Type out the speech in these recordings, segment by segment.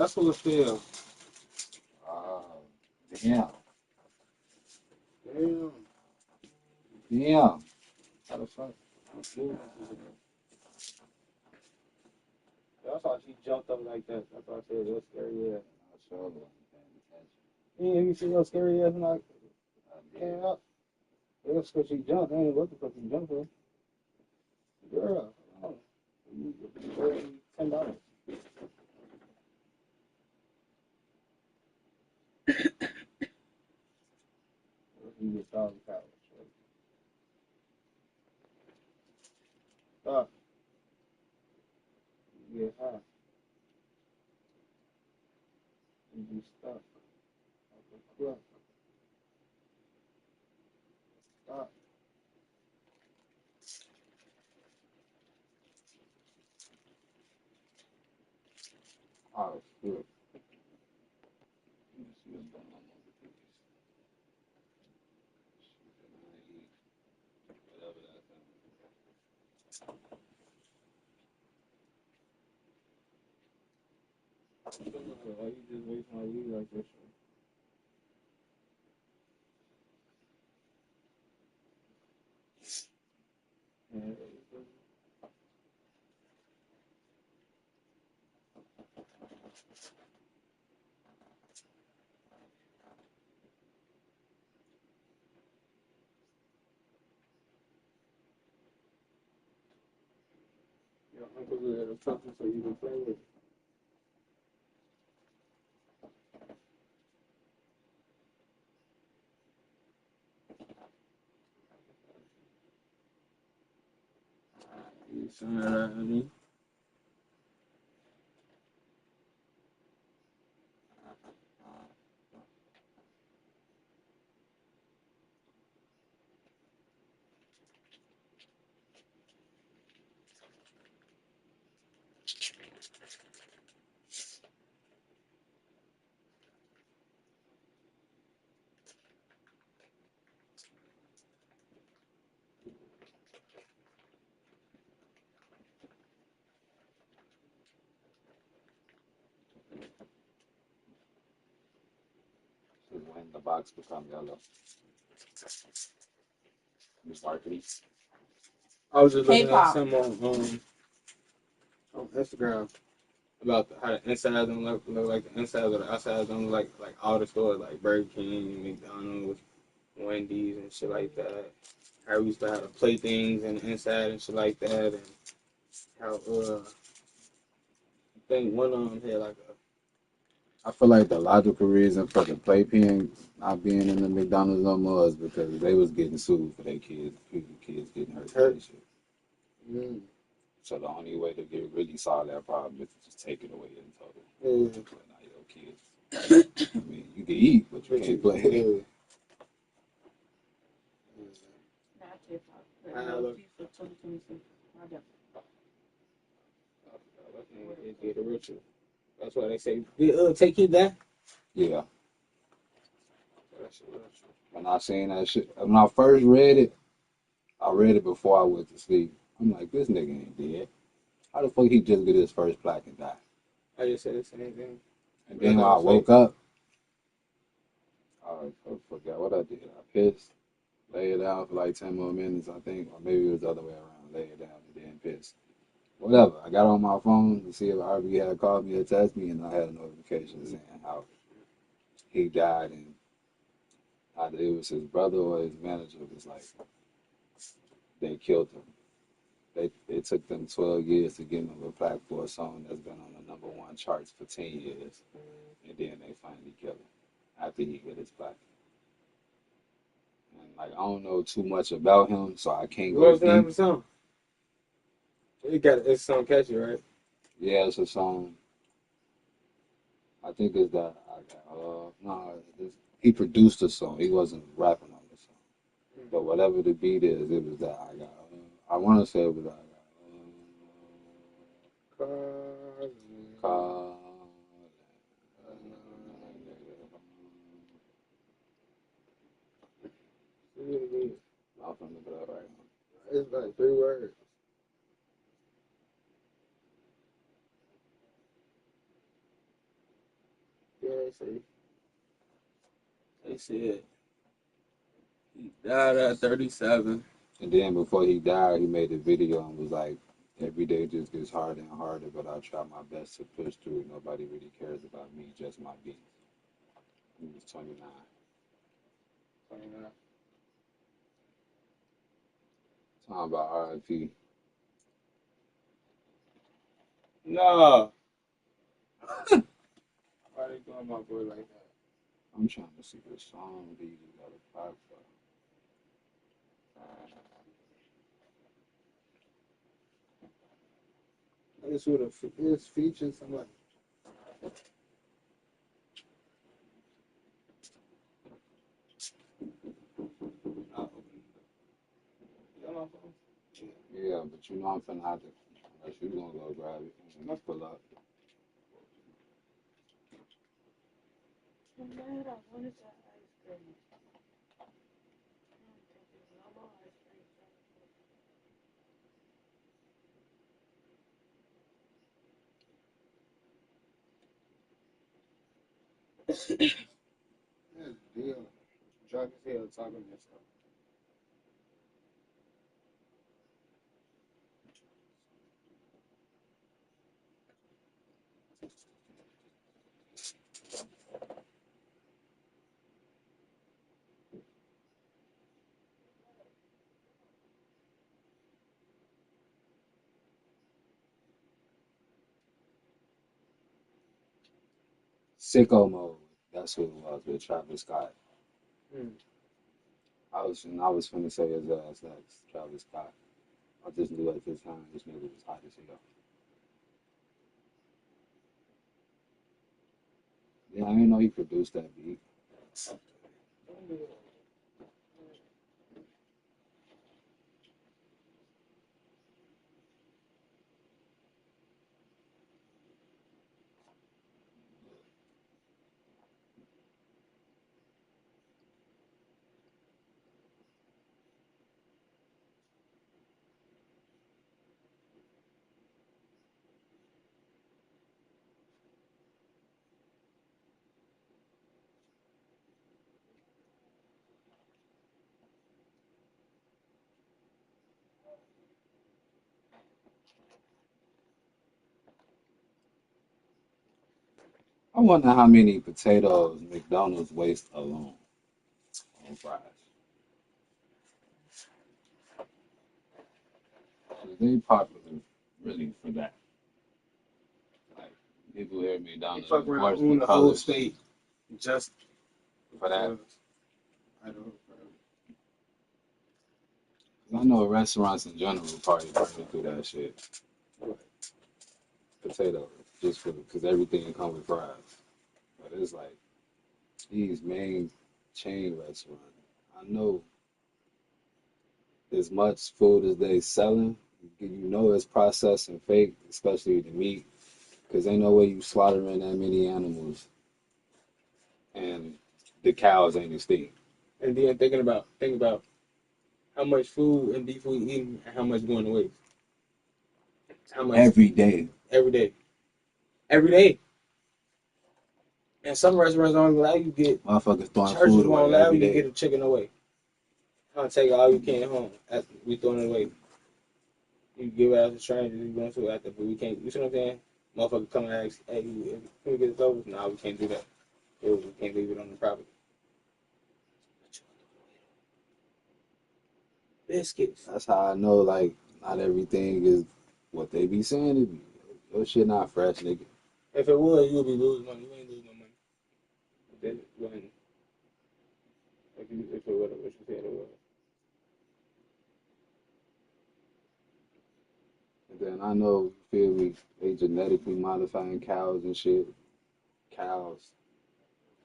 That's what it feels. Damn. Damn. Damn. How the fuck? That's why she jumped up like that. That's why I said it was scary ass. I sure wasn't paying attention. You ain't see no scary ass when I I did. came up. That's because she jumped. I ain't what the fuck she jumped for. Girl, oh, you $10. You get $1,000. Stop. You get high. You be stuck. Like a clock. Stop. Oh, shit. Let me see what's going on with the cookies. Shit, I eat whatever that thing. Why you just waste my weed like this? Man, your uncle had something so you can play with it. You some of that, honey. This is when the box become yellow. You start to eat. I was just looking at K-pop. some on Instagram about how the insides don't look like the insides or the outsides don't look like all the stores like Burger King, McDonald's, Wendy's and shit like that. How we used to have the playthings and the inside and shit like that, and how I think one of them had like I feel like the logical reason for the playpen not being in the McDonald's no more is because they was getting sued for their kids, kids getting hurt for their shit. mm, So the only way to get really solve that problem is to just take it away in total. yeah. But not your kids. I mean, you can eat, but you can't play. Yeah. Not K-pop. But I no, look. FIFA 2026. My bad. It did a ritual. That's why they say, take it back. Yeah. That's a ritual. When I seen that shit, when I first read it, I read it before I went to sleep. I'm like, this nigga ain't dead. How the fuck he just get his first plaque and die? I just said the same thing. And then when I woke up, I forgot what I did. I pissed, lay it down for like 10 more minutes, I think, or maybe it was the other way around. Lay it down and then pissed. Whatever. I got on my phone to see if RB had called me or texted me, and I had a notification saying how he died, and either it was his brother or his manager was like, they killed him. It took them 12 years to get him a plaque for a song that's been on the #1 charts for 10 years, and then they finally killed him after he hit his plaque. And like I don't know too much about him, so I can't What go was the name of deep. the song? It's song catchy, right? Yeah, it's a song. I think it's that. No, he produced the song. He wasn't rapping on the song. But whatever the beat is, it was that I got. I want to say it was that I got. I'm from the blood right now. It's like 3 words. They said he died at 37. And then before he died, he made a video and was like, every day just gets harder and harder, but I try my best to push through. Nobody really cares about me, just my beats. He was 29. 29. Talking about RIP. No. Why they doing my boy like that? I'm trying to see what song he got a pop for. This would have this featured somebody. Yeah, but you know I'm finna have to, unless you gonna go grab it and let's pull up. I'm mad I wanted that ice cream. I don't think there's no more ice cream. Deal. Drunk as hell talking this stuff. Sicko Mode. That's what it was with Travis Scott. Hmm. I was finna say his ass next, Travis Scott. I just knew at this time this nigga was hot as hell. Yeah, I didn't know he produced that beat. I wonder how many potatoes McDonald's waste alone on fries. 'Cause they popular really for that. Like people hear They McDonald's, fuck of around course, own the the whole colors state just for that. I don't know. 'Cause I know restaurants in general probably burning through that shit. Potatoes, just for because everything comes with fries. But it's like these main chain restaurants. I know as much food as they selling, you know it's processed and fake, especially the meat, because ain't no way you slaughtering that many animals and the cows ain't extinct. And then think about how much food and beef we eating and how much going to waste. How much Every day. every day. Every day. And some restaurants don't allow you to get Motherfuckers throwing churches food won't away allow every you to get day. a chicken away. I'll take all you can home. After we throwing it away. You give it out to strangers, you going to after, but we can't. You see what I'm saying? Motherfucker come and ask, hey, can we get this over? No, we can't do that. We can't leave it on the property. Biscuits. That's how I know, like, not everything is what they be saying it be. Your shit not fresh, nigga. If it was, you would be losing money. You ain't losing no money. Then when if it was what you said it was. And then I know, you feel me, they genetically modifying cows and shit. Cows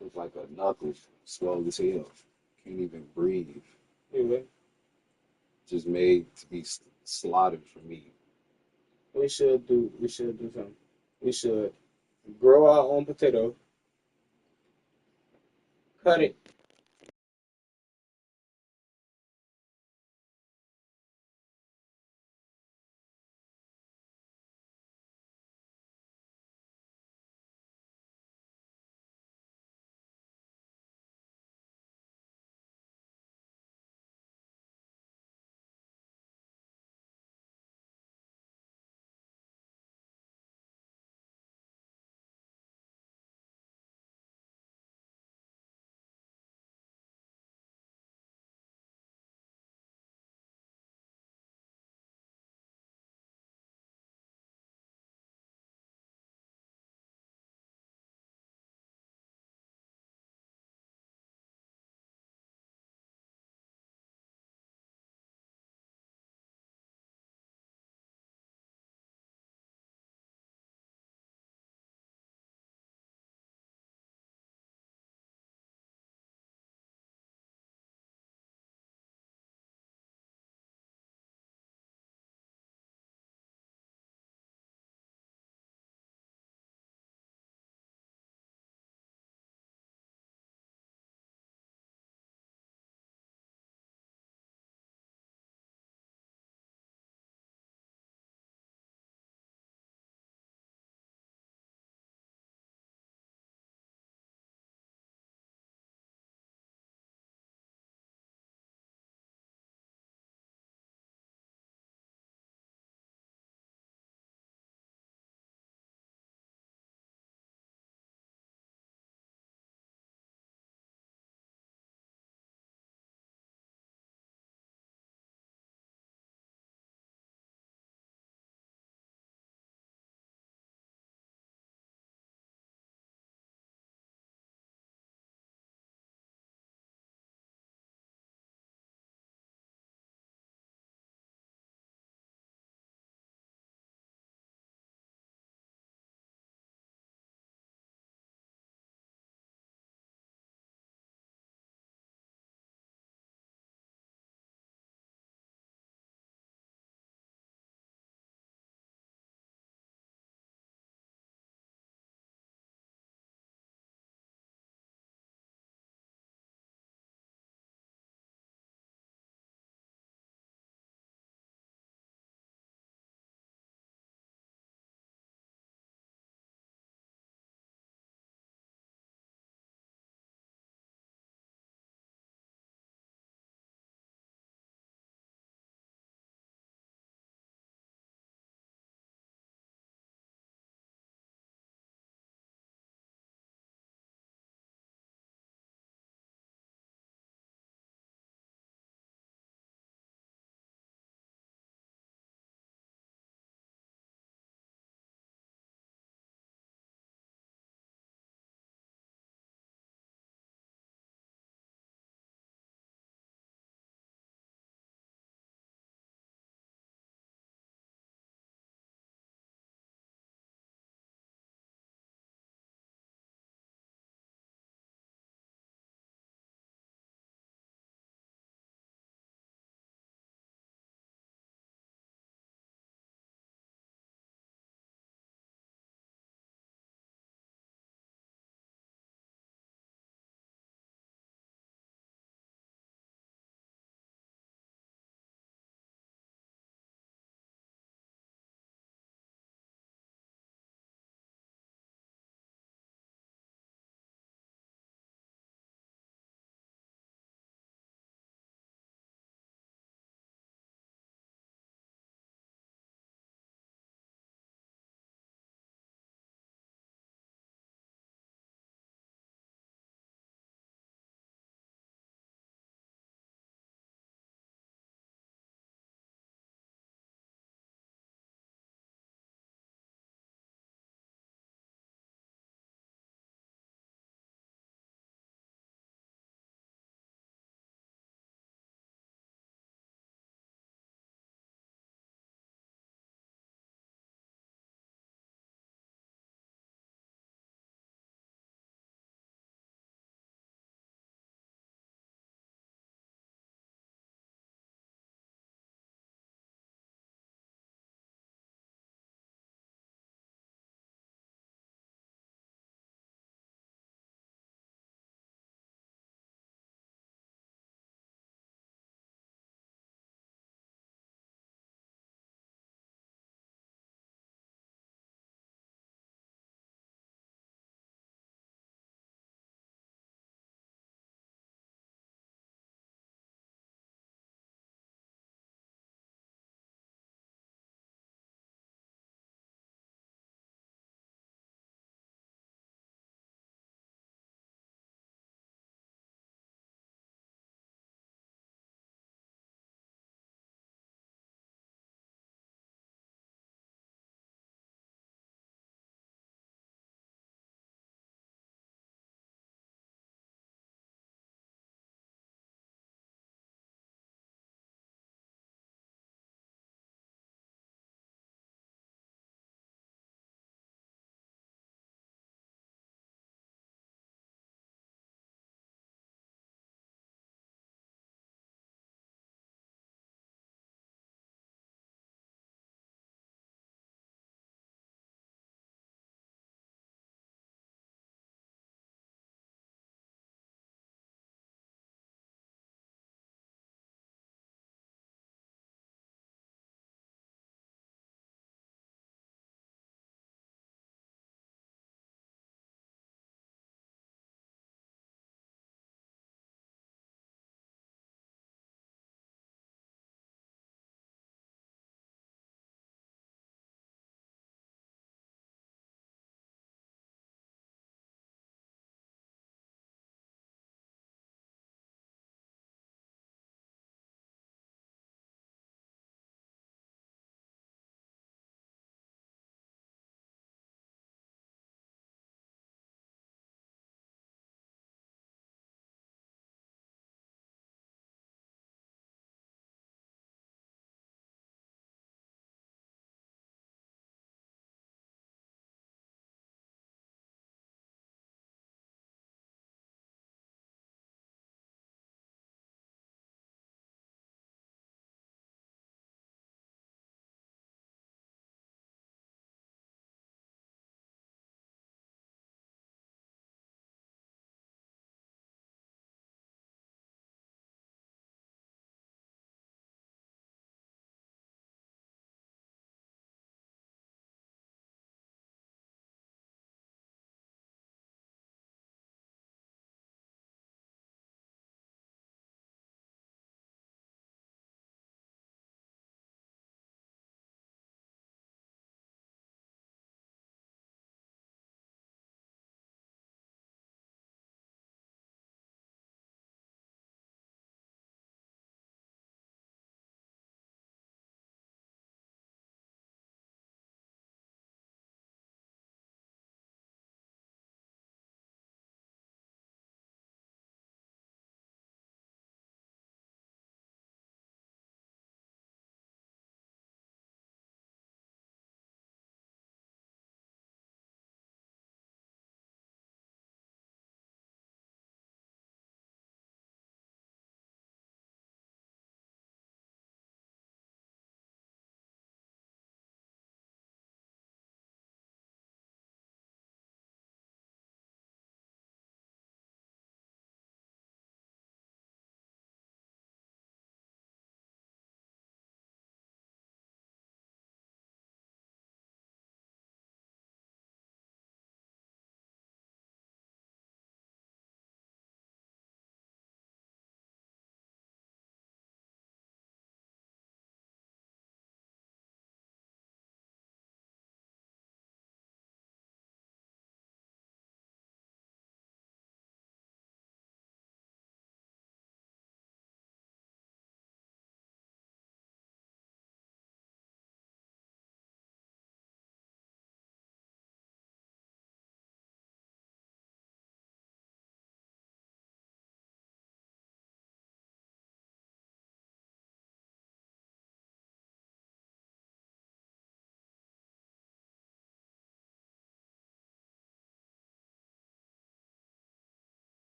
look like a knuckle, slow as hell. Can't even breathe. Anyway, Just made to be slaughtered for meat. we should do something. We should grow our own potato, cut it,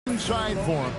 Inside for him.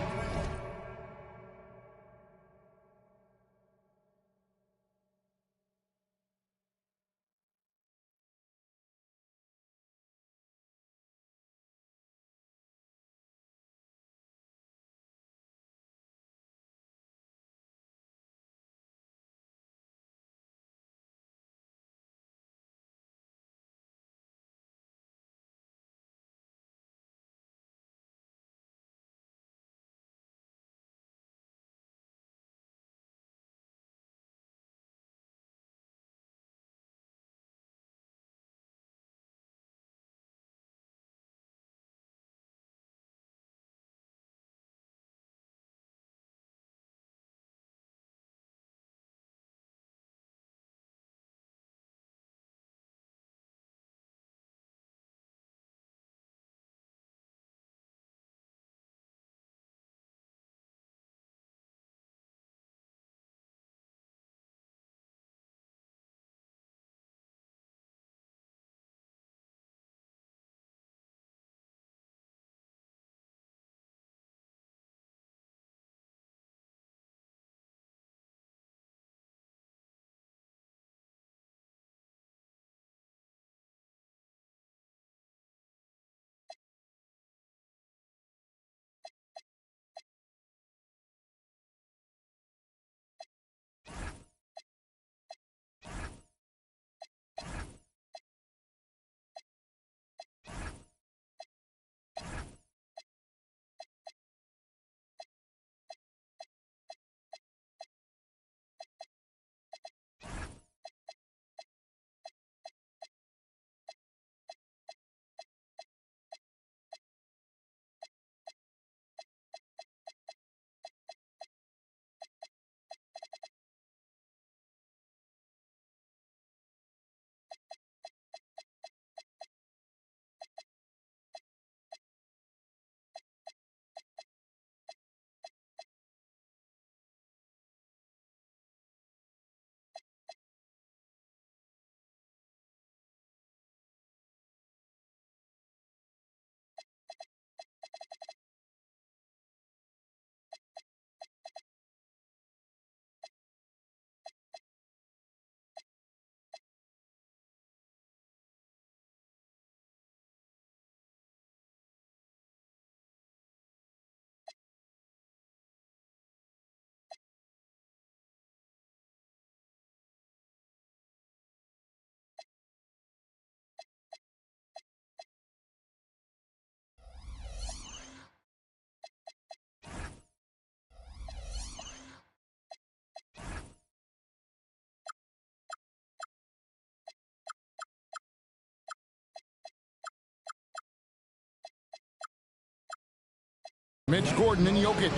Mitch Gordon and Jokic.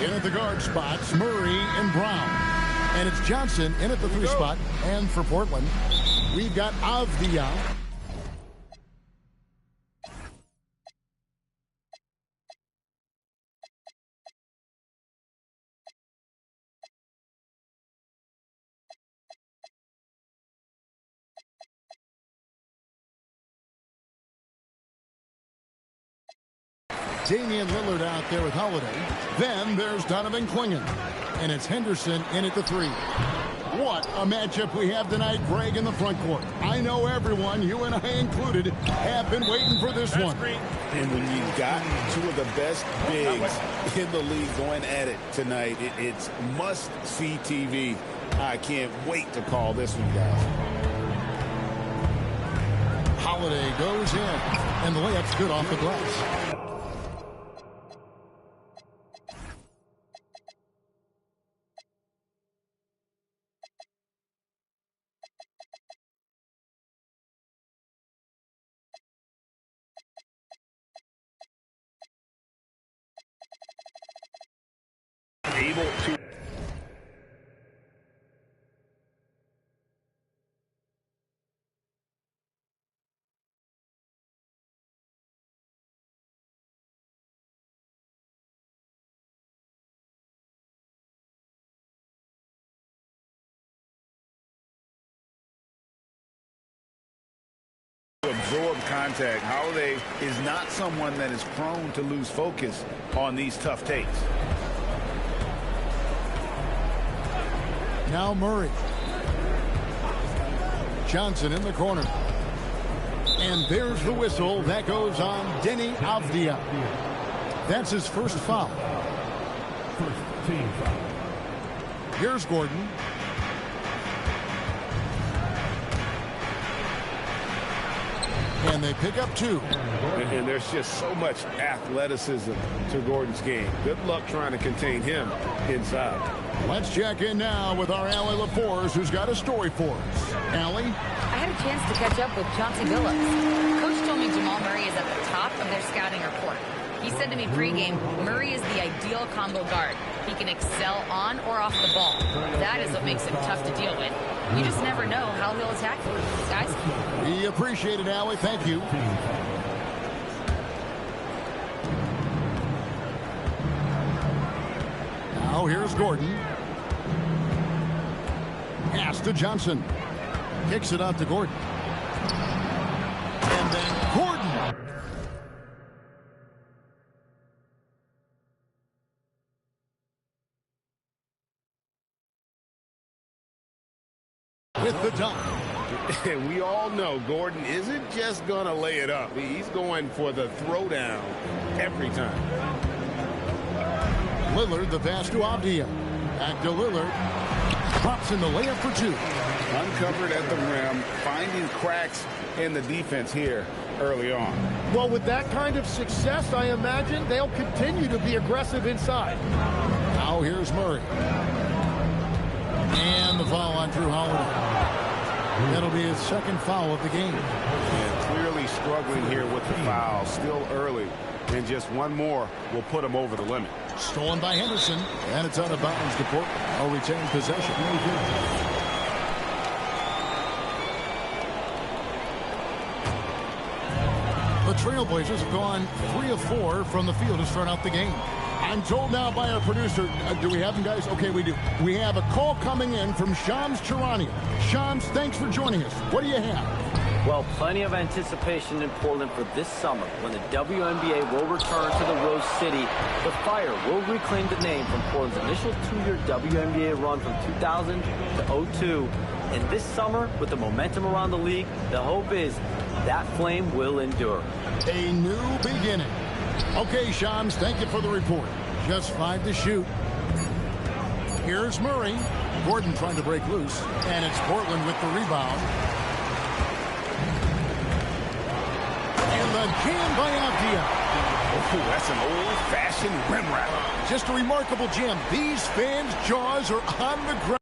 In at the guard spots, Murray and Brown. And it's Johnson in at the 3 spot. And for Portland, we've got Avdia. Damian Lillard out there with Holiday. Then there's Donovan Clingan. And it's Henderson in at the 3. What a matchup we have tonight, Greg, in the front court. I know everyone, you and I included, have been waiting for this one. And when you've got two of the best bigs in the league going at it tonight, it's must-see TV. I can't wait to call this one, guys. Holiday goes in, and the layup's good off the glass. Able to. absorb contact. Holiday is not someone that is prone to lose focus on these tough takes. Now Murray. Johnson in the corner. And there's the whistle. That goes on Deni Avdija. That's his first foul. Here's Gordon. And they pick up 2. And there's just so much athleticism to Gordon's game. Good luck trying to contain him inside. Let's check in now with our Allie LaForce, who's got a story for us. Allie? I had a chance to catch up with Chauncey Billups. Coach told me Jamal Murray is at the top of their scouting report. He said to me pregame, Murray is the ideal combo guard. He can excel on or off the ball. That is what makes him tough to deal with. You just never know how he'll attack you. Guys? We appreciate it, Allie. Thank you. Now here's Gordon. Pass to Johnson. Kicks it out to Gordon. And then Gordon. With the dunk. And we all know Gordon isn't just going to lay it up. He's going for the throwdown every time. Lillard, the pass to Avdija. Back to Lillard. Drops in the layup for 2. Uncovered at the rim, finding cracks in the defense here early on. Well, with that kind of success, I imagine they'll continue to be aggressive inside. Now here's Murray. And the foul on Drew Holiday. That'll be his second foul of the game. And clearly struggling here with the foul. Still early. And just one more will put him over the limit. Stolen by Henderson. And it's out of bounds to Portland. I'll retain possession. The Trailblazers have gone 3 of 4 from the field to start out the game. I'm told now by our producer, do we have them, guys? Okay, we do. We have a call coming in from Shams Charania. Shams, thanks for joining us. What do you have? Well, plenty of anticipation in Portland for this summer when the WNBA will return to the Rose City. The Fire will reclaim the name from Portland's initial 2-year WNBA run from 2000 to 02. And this summer, with the momentum around the league, the hope is that flame will endure. A new beginning. Okay, Shams, thank you for the report. Just 5 to shoot. Here's Murray. Gordon trying to break loose. And it's Portland with the rebound. And the jam by Avdija. Oh, that's an old-fashioned rim wrap. Just a remarkable jam. These fans' jaws are on the ground.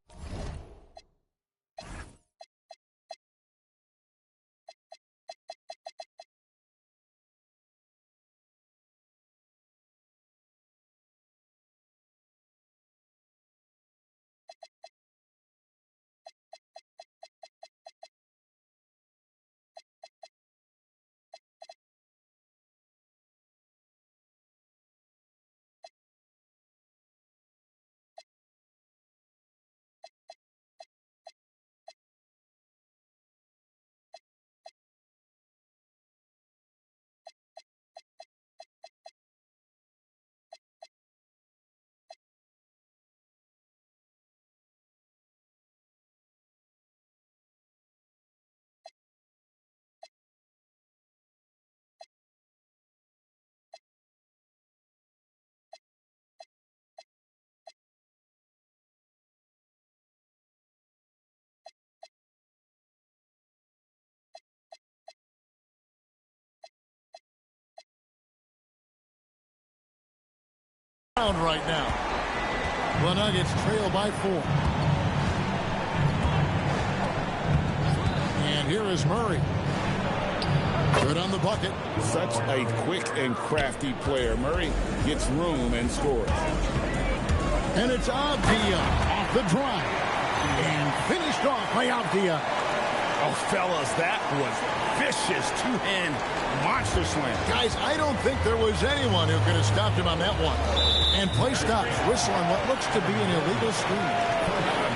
Right now. The Nuggets trail by 4. And here is Murray. Good on the bucket. Such a quick and crafty player. Murray gets room and scores. And it's Avdija off the drive. And finished off by Avdija. Oh, fellas, that was vicious two-hand monster slam. Guys, I don't think there was anyone who could have stopped him on that one. And play stops. Whistle on what looks to be an illegal screen.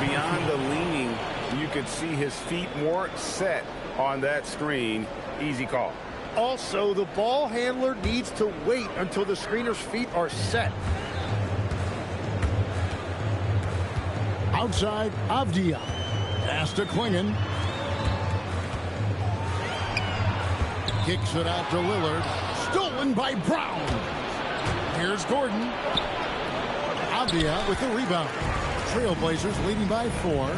Beyond the leaning, you could see his feet weren't set on that screen. easy call. Also, the ball handler needs to wait until the screener's feet are set. Outside, Avdia. Pass to Klingon. Kicks it out to Lillard. Stolen by Brown. Here's Gordon. Avdia with the rebound. Trailblazers leading by 4.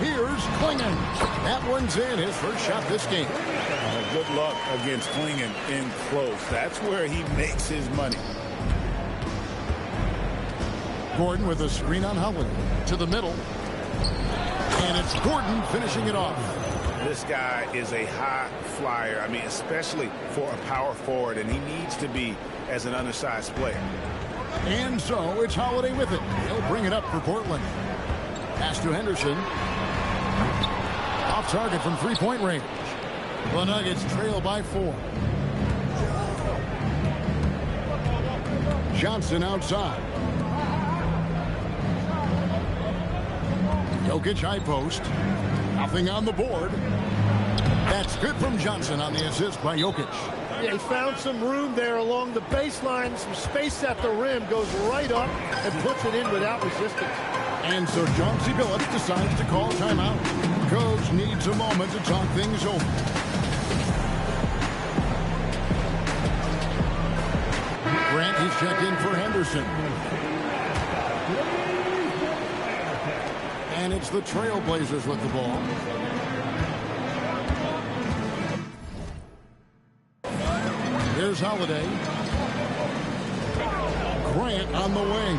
Here's Klingon. That one's in, his first shot this game. Good luck against Klingon in close. That's where he makes his money. Gordon with a screen on Holiday. To the middle. And it's Gordon finishing it off. This guy is a high flyer. I mean, especially for a power forward, and he needs to be as an undersized player. And so it's Holiday with it. He'll bring it up for Portland. Pass to Henderson. Off target from three-point range. The Nuggets trail by 4. Johnson outside. Jokic high post. Nothing on the board. That's good from Johnson on the assist by Jokic. Yeah, he found some room there along the baseline, some space at the rim, goes right up and puts it in without resistance. And so Chauncey Billups decides to call timeout. Coach needs a moment to talk things over. Grant is checked in for Henderson. And it's the Trailblazers with the ball. Here's Holiday. Grant on the wing.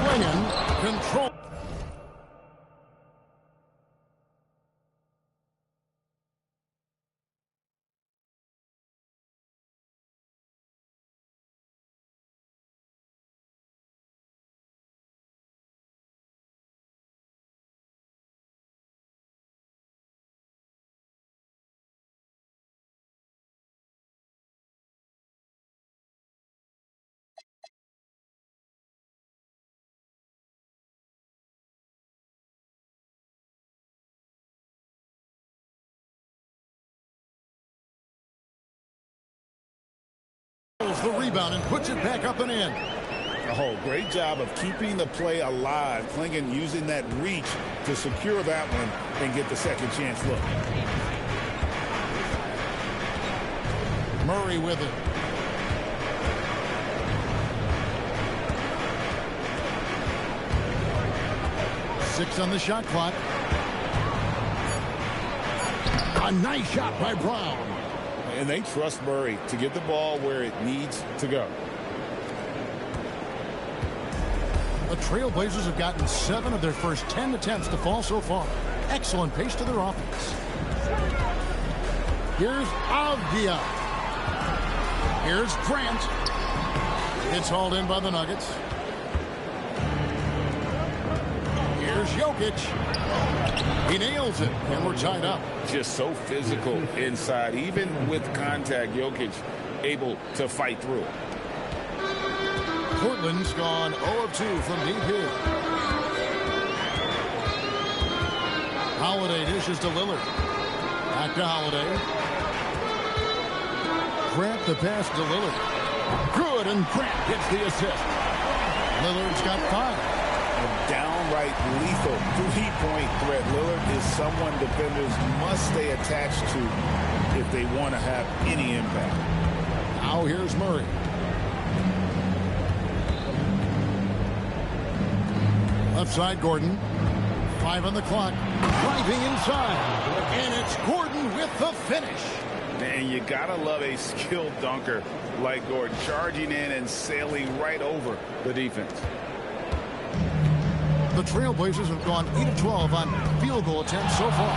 Klingon control. The rebound and puts it back up and in. Oh, great job of keeping the play alive. Klingon using that reach to secure that one and get the second chance look. Murray with it. Six on the shot clock. A nice shot by Brown. And they trust Murray to get the ball where it needs to go. The Trailblazers have gotten 7 of their first 10 attempts to fall so far. Excellent pace to their offense. Here's Avdia. Here's Grant. It's hauled in by the Nuggets. Here's Jokic. He nails it, and we're tied up. Just so physical inside. Even with contact, Jokic able to fight through it. Portland's gone 0 of 2 from deep here. Holiday dishes to Lillard. Back to Holiday. Grant the pass to Lillard. Good, and Grant gets the assist. Lillard's got 5. A downright lethal three-point threat. Lillard is someone defenders must stay attached to if they want to have any impact. Now here's Murray. Left side, Gordon. 5 on the clock. Driving inside. And it's Gordon with the finish. And you gotta love a skilled dunker like Gordon, charging in and sailing right over the defense. The Trailblazers have gone 8 of 12 on field goal attempts so far.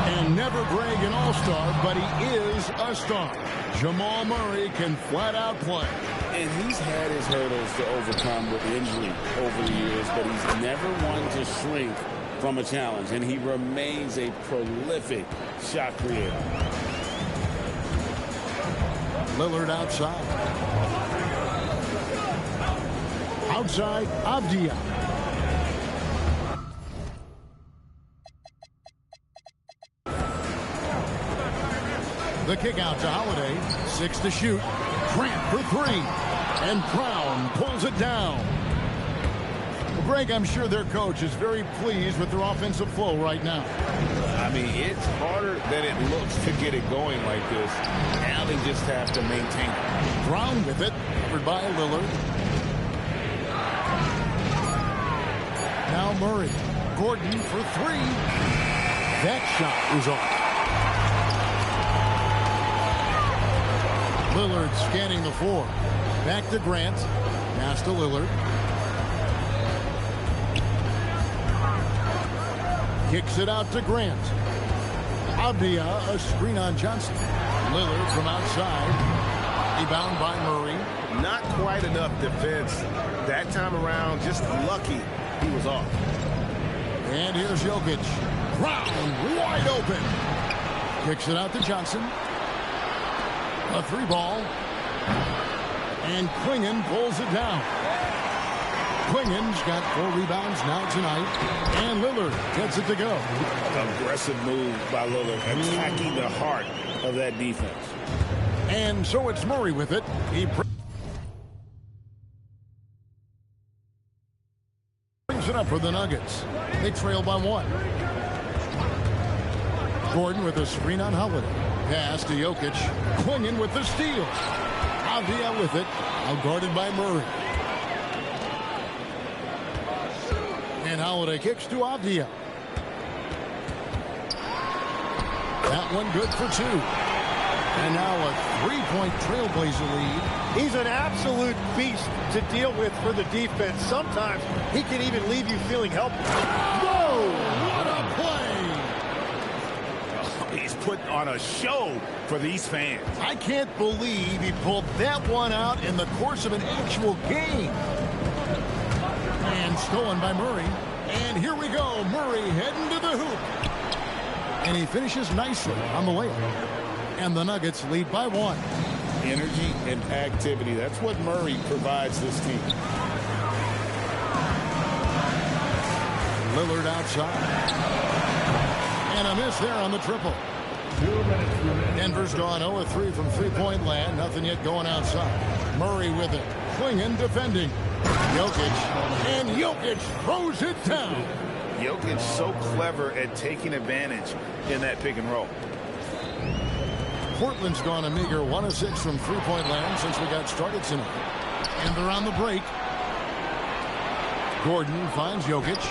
And never brag an all-star, but he is a star. Jamal Murray can flat out play. And he's had his hurdles to overcome with injury over the years, but he's never one to shrink from a challenge. And he remains a prolific shot creator. Lillard outside. Outside, Avdia. The kick out to Holiday. 6 to shoot. Grant for 3. And Brown pulls it down. Well, Greg, I'm sure their coach is very pleased with their offensive flow right now. I mean, it's harder than it looks to get it going like this. Now they just have to maintain it. Brown with it. Covered by Lillard. Now Murray. Gordon for 3. That shot is off. Lillard scanning the floor. Back to Grant. Pass to Lillard. Kicks it out to Grant. Avdia, a screen on Johnson. Lillard from outside. Rebound by Murray. Not quite enough defense that time around. Just lucky he was off. And here's Jokic. Brown wide open. Kicks it out to Johnson. A 3 ball. And Klingon pulls it down. Klingon's got 4 rebounds now tonight. And Lillard gets it to go. Aggressive move by Lillard, attacking the heart of that defense. And so it's Murray with it. He brings it up for the Nuggets. They trail by 1. Gordon with a screen on Holiday. Pass to Jokic. Klingon with the steal. Avdia with it. Now guarded by Murray. And Holiday kicks to Avdia. That one good for 2. And now a 3-point Trailblazer lead. He's an absolute beast to deal with for the defense. Sometimes he can even leave you feeling helpless. Whoa! What a play! He's put on a show for these fans. I can't believe he pulled that one out in the course of an actual game. And stolen by Murray. And here we go. Murray heading to the hoop. And he finishes nicely on the layup. And the Nuggets lead by 1. Energy and activity. That's what Murray provides this team. Lillard outside. And a miss there on the triple. Denver's gone 0-3 from 3-point land. Nothing yet going outside. Murray with it. Klingon defending. Jokic. And Jokic throws it down. Jokic so clever at taking advantage in that pick and roll. Portland's gone a meager 1 of 6 from 3-point land since we got started tonight. And they're on the break. Gordon finds Jokic.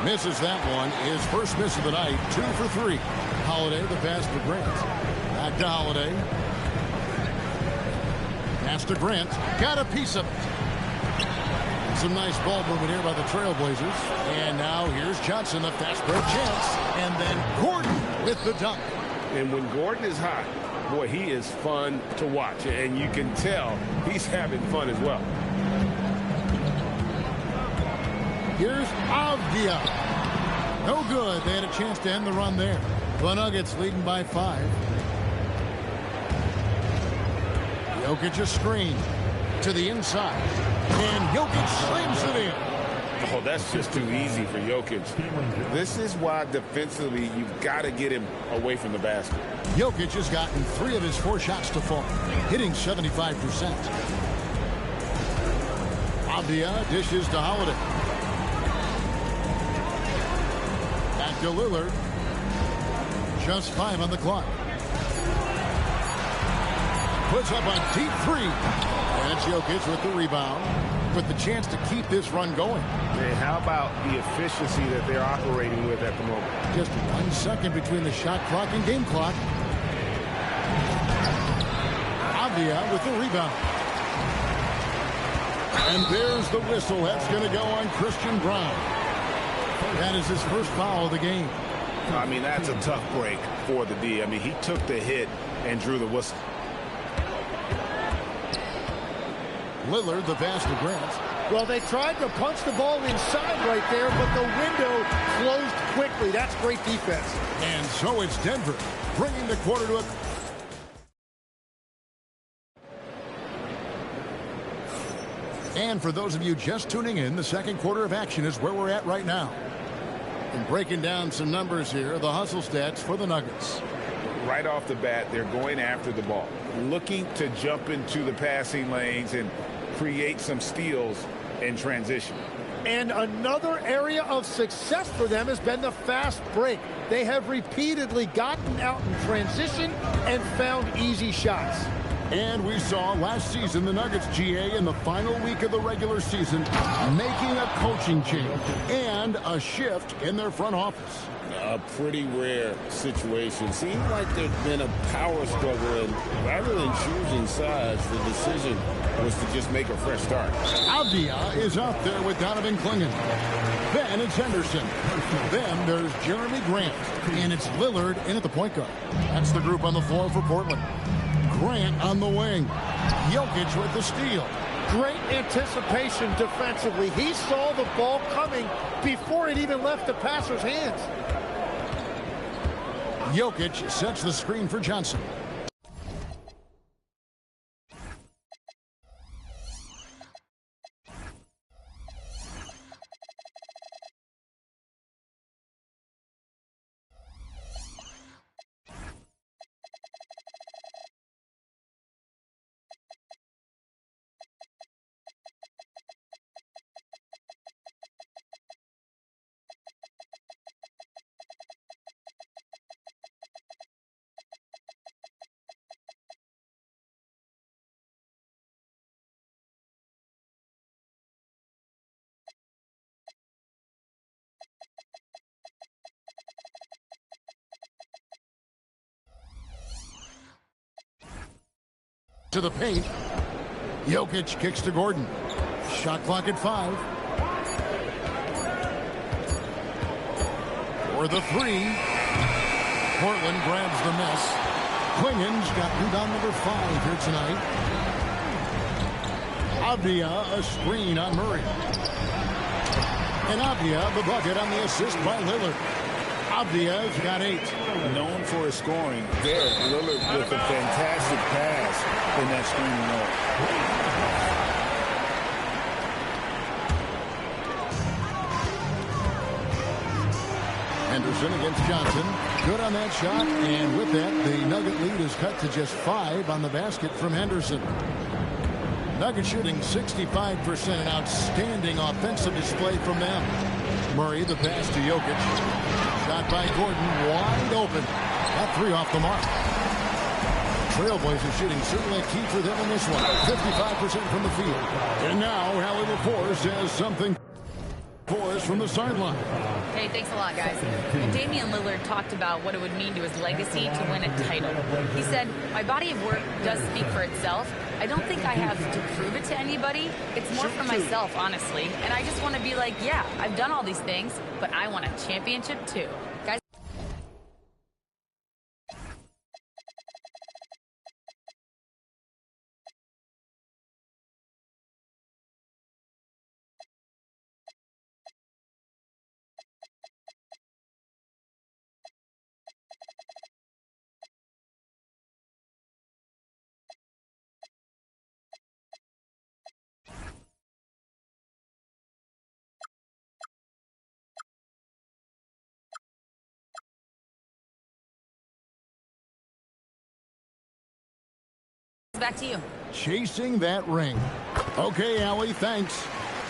Misses that one. His first miss of the night. 2 for 3. Holiday, the pass to Grant. Back to Holiday. Pass to Grant. Got a piece of it. Some nice ball movement here by the Trailblazers. And now here's Johnson, the fast break chance. And then Gordon with the dunk. And when Gordon is hot, boy, he is fun to watch. And you can tell he's having fun as well. Here's Avdia. No good. They had a chance to end the run there. The Nuggets leading by 5. Jokic a screen to the inside. And Jokic slams it in. Oh, that's just too easy for Jokic. This is why defensively you've got to get him away from the basket. Jokic has gotten 3 of his 4 shots to fall, hitting 75%. Avdia dishes to Holiday. Back to Lillard. Just 5 on the clock. Puts up a deep 3. And it's Jokic with the rebound, with the chance to keep this run going. And how about the efficiency that they're operating with at the moment? Just 1 second between the shot clock and game clock. Avdia with the rebound. And there's the whistle. That's going to go on Christian Brown. That is his first foul of the game. I mean, that's a tough break for the D. I mean, he took the hit and drew the whistle. Lillard, the pass to Grant. Well, they tried to punch the ball inside right there, but the window closed quickly. That's great defense. And so it's Denver bringing the quarter to a... And for those of you just tuning in, the second quarter of action is where we're at right now. And breaking down some numbers here, the hustle stats for the Nuggets. right off the bat, they're going after the ball, looking to jump into the passing lanes and create some steals in transition. And another area of success for them has been the fast break. They have repeatedly gotten out in transition and found easy shots. And we saw last season the Nuggets, GA, in the final week of the regular season, making a coaching change and a shift in their front office. A pretty rare situation. Seems like there's been a power struggle, and rather than choosing sides, the decision was to just make a fresh start. Avdia is out there with Donovan Clingan. Then it's Henderson. Then there's Jeremy Grant. And it's Lillard in at the point guard. That's the group on the floor for Portland. Grant on the wing. Jokic with the steal. Great anticipation defensively. He saw the ball coming before it even left the passer's hands. Jokic sets the screen for Johnson. To the paint. Jokic kicks to Gordon. Shot clock at 5. For the 3. Portland grabs the miss. Clingan's got rebound number 5 here tonight. Avdia a screen on Murray. And Avdia the bucket on the assist by Lillard. Avdia's got 8. Known for his scoring, there, Lillard with a fantastic pass in that screening role. Henderson against Johnson. Good on that shot, and with that, the Nugget lead is cut to just 5 on the basket from Henderson. Nugget shooting 65%, an outstanding offensive display from them. Murray, the pass to Jokic. Shot by Gordon, wide open. That 3 off the mark. Trailblazerz shooting certainly a key for them in this one. 55% from the field. And now, Hallie LaForce has something for us from the sideline. Hey, thanks a lot, guys. Well, Damian Lillard talked about what it would mean to his legacy to win a title. He said, my body of work does speak for itself. I don't think I have to prove it to anybody. It's more for myself, honestly. And I just want to be like, yeah, I've done all these things, but I want a championship too. Guys. Back to you. Chasing that ring. Okay, Allie, thanks.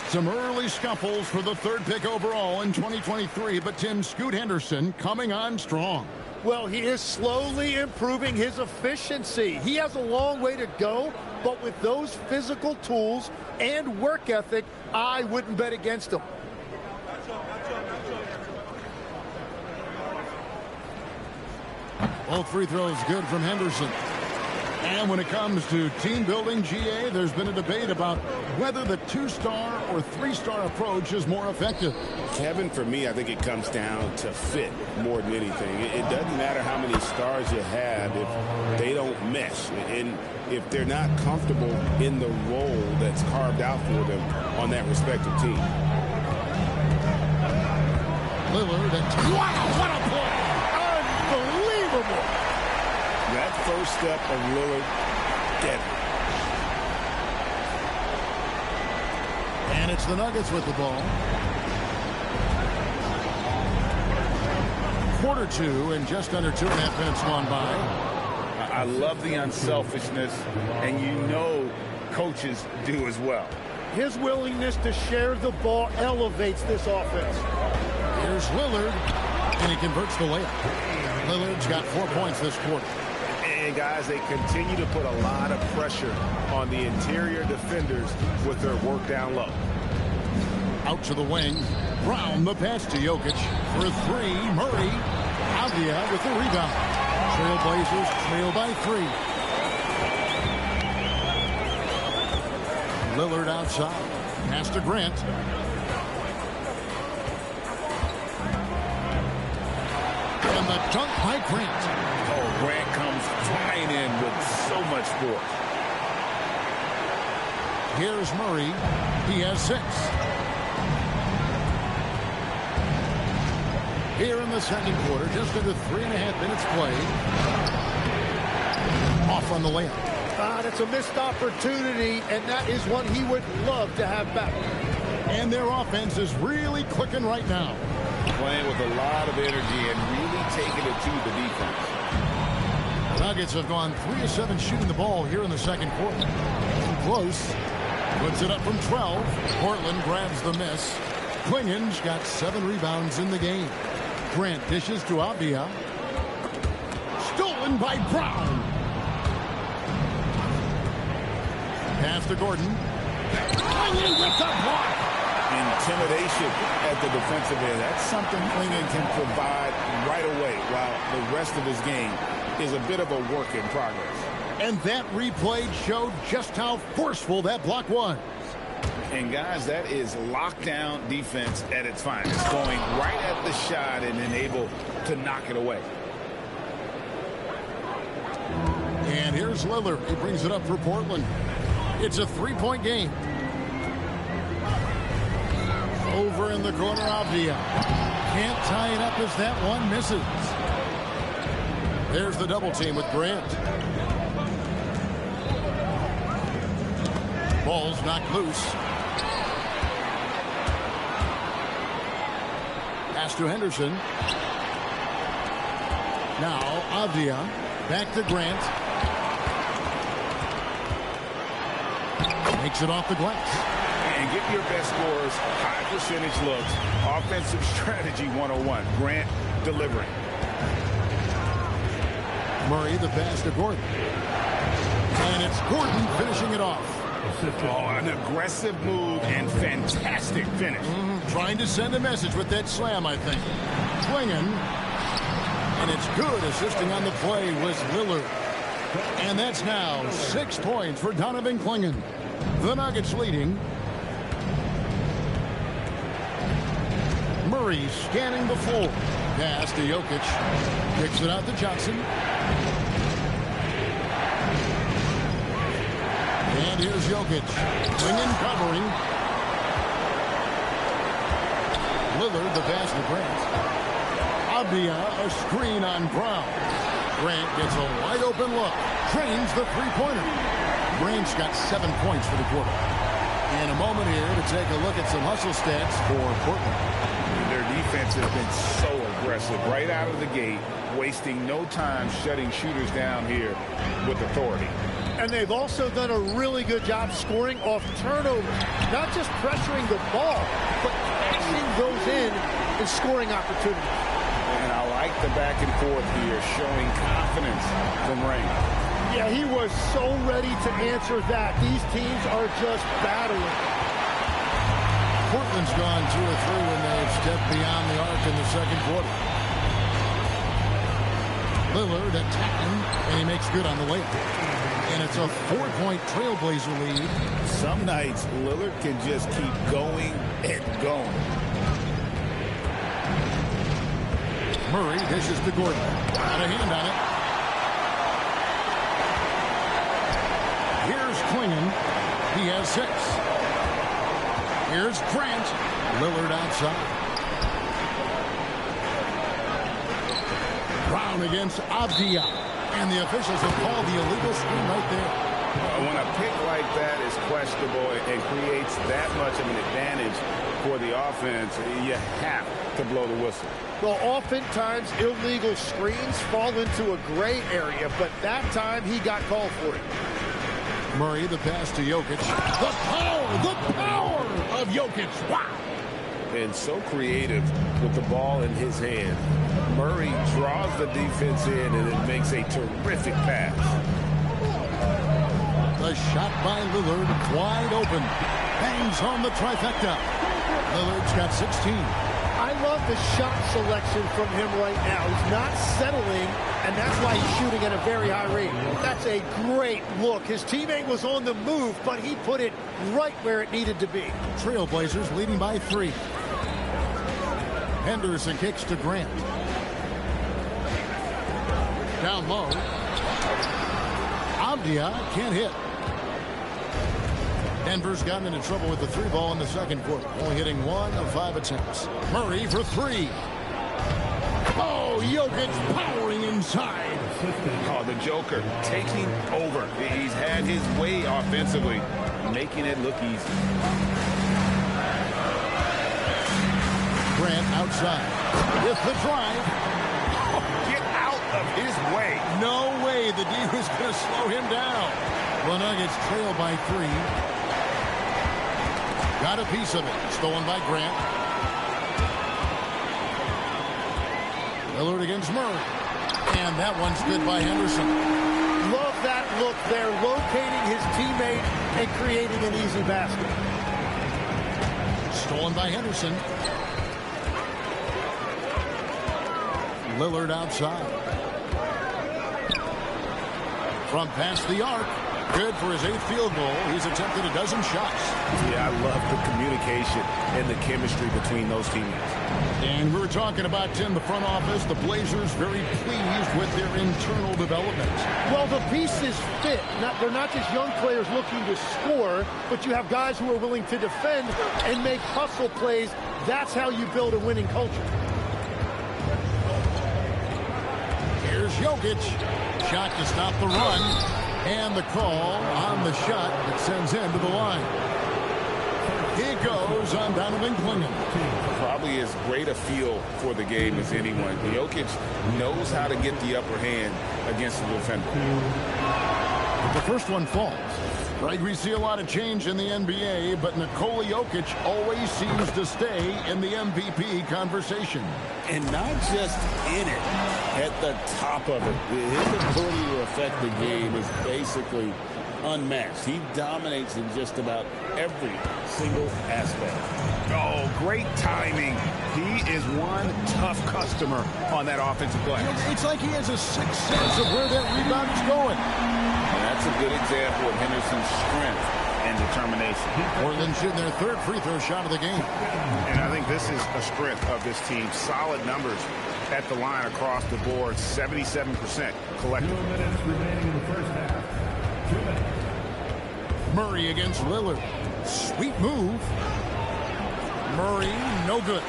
Some early scuffles for the 3rd pick overall in 2023, but Tim Scoot Henderson coming on strong. Well, he is slowly improving his efficiency. He has a long way to go, but with those physical tools and work ethic, I wouldn't bet against him. Both free throws good from Henderson. And when it comes to team building, GA, there's been a debate about whether the 2-star or 3-star approach is more effective. Kevin, for me, I think it comes down to fit more than anything. It doesn't matter how many stars you have if they don't mesh. And if they're not comfortable in the role that's carved out for them on that respective team. Lillard, wow, what a play! Unbelievable! That first step of Lillard, deadly. And it's the Nuggets with the ball. Quarter two and just under 2.5 minutes gone by. I love the unselfishness, and you know coaches do as well. His willingness to share the ball elevates this offense. Here's Lillard, and he converts the layup. Lillard's got 4 points this quarter. And guys, they continue to put a lot of pressure on the interior defenders with their work down low. Out to the wing. Brown the pass to Jokic for three. Murray. Avdia with the rebound. Trailblazers trail by 3. Lillard outside. Pass to Grant. And the dunk by Grant. Oh, Grant comes flying in with so much force. Here's Murray. He has 6. Here in the second quarter, just under 3.5 minutes played. Off on the layup. That's a missed opportunity, and that is one he would love to have back. And their offense is really clicking right now. Playing with a lot of energy and really taking it to the defense. Nuggets have gone 3 of 7 shooting the ball here in the second quarter. And close. Puts it up from 12. Portland grabs the miss. Klingen's got 7 rebounds in the game. Grant dishes to Avdia. Stolen by Brown. Pass to Gordon. Klingen with the block. Intimidation at the defensive end. That's something Klingen can provide right away, while the rest of his game is a bit of a work in progress. And that replay showed just how forceful that block was. And guys, that is lockdown defense at its finest, going right at the shot and then able to knock it away. And here's Lillard. He brings it up for Portland. It's a 3-point game. Over in the corner, Avdia. Can't tie it up as that one misses. There's the double team with Grant. Ball's knocked loose. Pass to Henderson. Now Avdia. Back to Grant. Makes it off the glass. And get your best scores, high percentage looks, offensive strategy 101. Grant delivering. Murray the pass to Gordon. And it's Gordon finishing it off. Oh, an aggressive move and fantastic finish. Trying to send a message with that slam, I think. Klingen. And it's good. Assisting on the play was Lillard. And that's now 6 points for Donovan Klingen. The Nuggets leading. Murray scanning the floor. Pass to Jokic. Kicks it out to Johnson. And here's Jokic. Klingen covering. Lillard the pass to Grant. Avdia a screen on Brown. Grant gets a wide open look. Trains the three-pointer. Grant's got 7 points for the quarter. And a moment here to take a look at some hustle stats for Portland. Their defense has been so aggressive right out of the gate, wasting no time shutting shooters down here with authority. And they've also done a really good job scoring off turnovers. Not just pressuring the ball, but passing those in and scoring opportunities. And I like the back and forth here, showing confidence from Rain. Yeah, he was so ready to answer that. These teams are just battling. Portland's gone 2 of 3 when they've stepped beyond the arc in the second quarter. Lillard attacking, and he makes good on the layup. And it's a 4-point Trailblazer lead. Some nights, Lillard can just keep going and going. Murray dishes to Gordon. Got a hand on it. Here's Klingen. He has 6. Here's Grant. Lillard outside. Brown against Avdia. And the officials have called the illegal screen right there. When a pick like that is questionable and creates that much of an advantage for the offense, you have to blow the whistle. Well, oftentimes illegal screens fall into a gray area, but that time he got called for it. Murray, the pass to Jokic. The power of Jokic. Wow. And so creative with the ball in his hand. Murray draws the defense in and then makes a terrific pass. The shot by Lillard, wide open. Bangs home the trifecta. Lillard's got 16. I love the shot selection from him right now. He's not settling, and that's why he's shooting at a very high rate. That's a great look. His teammate was on the move, but he put it right where it needed to be. Trailblazers leading by 3. Henderson kicks to Grant. Down low. Avdia can't hit. Denver's gotten into trouble with the 3 ball in the second quarter, only hitting 1 of 5 attempts. Murray for 3. Oh, Jokic powering inside. Oh, the Joker taking over. He's had his way offensively, making it look easy. Grant outside with the drive. Oh, get out of his way. No way the D was going to slow him down. The Nuggets trail by 3. Got a piece of it. Stolen by Grant. Lillard against Murray. And that one's good by Henderson. Love that look there, locating his teammate and creating an easy basket. Stolen by Henderson. Lillard outside. From past the arc. Good for his 8th field goal. He's attempted a dozen shots. Yeah, I love the communication and the chemistry between those teammates. And we were talking about, Tim, the front office, the Blazers very pleased with their internal development. Well, the pieces fit. They're not just young players looking to score, but you have guys who are willing to defend and make hustle plays. That's how you build a winning culture. Here's Jokic. Shot to stop the run. And the call on the shot that sends him to the line. He goes on Donovan Clingan. Probably as great a feel for the game as anyone. Jokic knows how to get the upper hand against the defender. But the first one falls. Right, we see a lot of change in the NBA, but Nikola Jokic always seems to stay in the MVP conversation. And not just in it, at the top of it. His ability to affect the game is basically unmatched. He dominates in just about every single aspect. Oh, great timing. He is one tough customer on that offensive play. It's like he has a sixth sense of where that rebound is going. And that's a good example of Henderson's strength and determination. Portland shooting their 3rd free throw shot of the game. And I think this is a strength of this team. Solid numbers at the line across the board. 77% collectively. 2 minutes remaining in the first half. 2 minutes. Murray against Lillard. Sweet move. Murray, no good.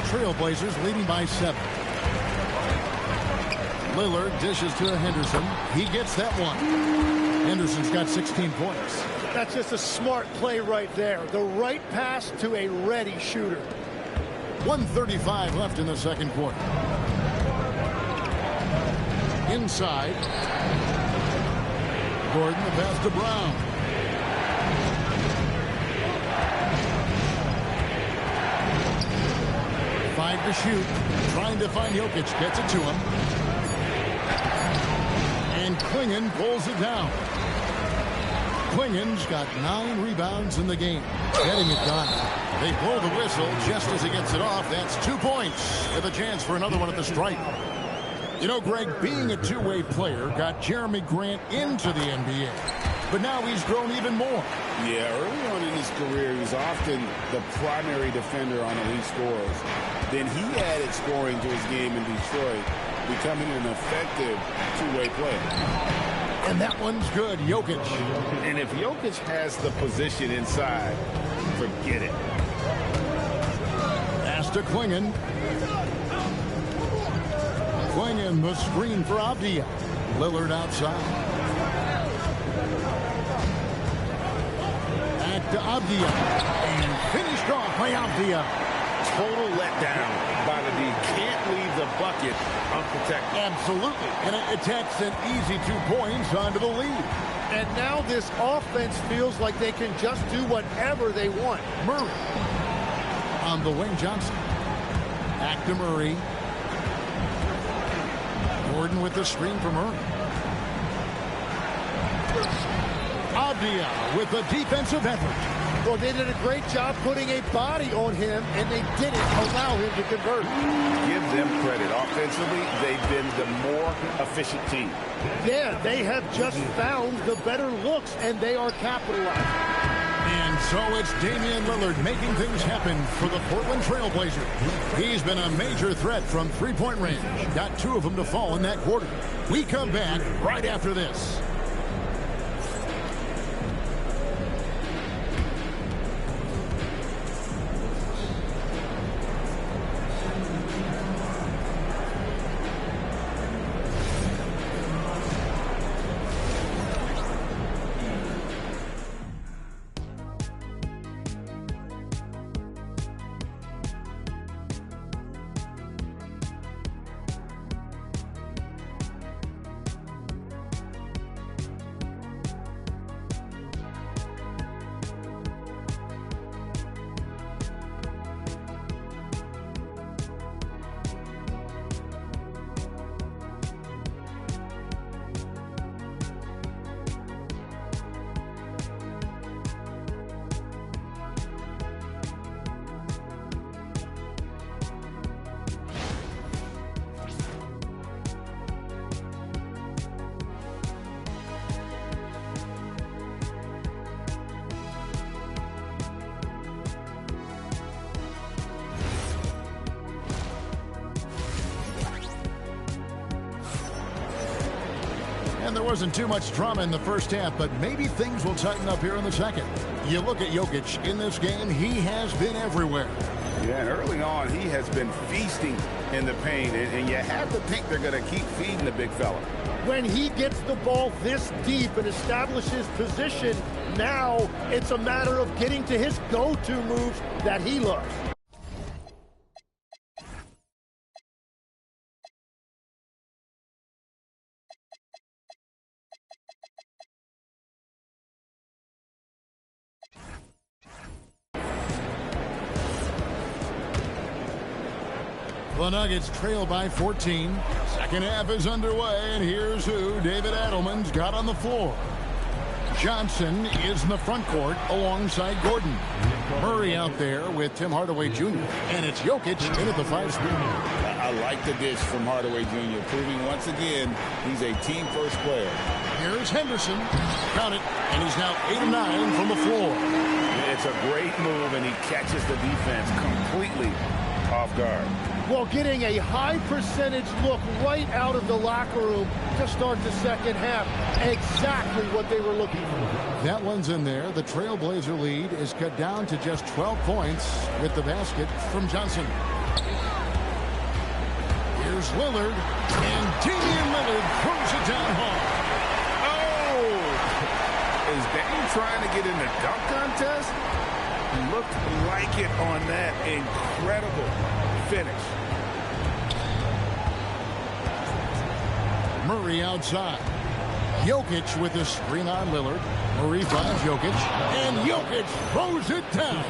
Trailblazers leading by 7. Lillard dishes to Henderson. He gets that one. Henderson's got 16 points. That's just a smart play right there. The right pass to a ready shooter. 1:35 left in the second quarter. Inside. Gordon, the pass to Brown. Five to shoot. Trying to find Jokic. Gets it to him. And Clingan pulls it down. Clingan's got 9 rebounds in the game. Getting it done. They blow the whistle just as he gets it off. That's 2 points with a chance for another one at the stripe. You know, Greg, being a two-way player got Jeremy Grant into the NBA. But now he's grown even more. Yeah, early on in his career, he was often the primary defender on elite scorers. Then he added scoring to his game in Detroit, becoming an effective two-way player. And that one's good, Jokic. And if Jokic has the position inside, forget it. Pass to Clingan. Clingan, the screen for Avdia. Lillard outside. Back to Abdia. And finished off by Abdia. Total letdown by the D. Can't leave the bucket unprotected. Absolutely. And it attacks an easy 2 points onto the lead. And now this offense feels like they can just do whatever they want. Murray on the wing. Johnson. Back to Murray. Gordon with the screen for Murray. Abdia with the defensive effort. Well, they did a great job putting a body on him, and they didn't allow him to convert. Give them credit. Offensively, they've been the more efficient team. Yeah, they have just found the better looks, and they are capitalizing. And so it's Damian Lillard making things happen for the Portland Trailblazers. He's been a major threat from three-point range. Got 2 of them to fall in that quarter. We come back right after this. And there wasn't too much drama in the first half, but maybe things will tighten up here in the second. You look at Jokic in this game, he has been everywhere. Yeah, and early on, he has been feasting in the paint, and you have to think they're going to keep feeding the big fella. When he gets the ball this deep and establishes position, now it's a matter of getting to his go-to moves that he loves. The Nuggets trail by 14. Second half is underway, and here's who David Adelman's got on the floor. Johnson is in the front court alongside Gordon. Murray out there with Tim Hardaway Jr. And it's Jokic in at the 5 spot. I like the dish from Hardaway Jr., proving once again he's a team-first player. Here's Henderson. Count it. And he's now 8 of 9 from the floor. It's a great move, and he catches the defense completely off guard. Well, getting a high percentage look right out of the locker room to start the second half. Exactly what they were looking for. That one's in there. The Trailblazer lead is cut down to just 12 points with the basket from Johnson. Here's Lillard, and Damian Lillard throws it down hard. Oh! Is Dame trying to get in the dunk contest? Looked like it on that incredible finish. Murray outside. Jokic with a screen on Lillard. Murray finds Jokic, and Jokic throws it down.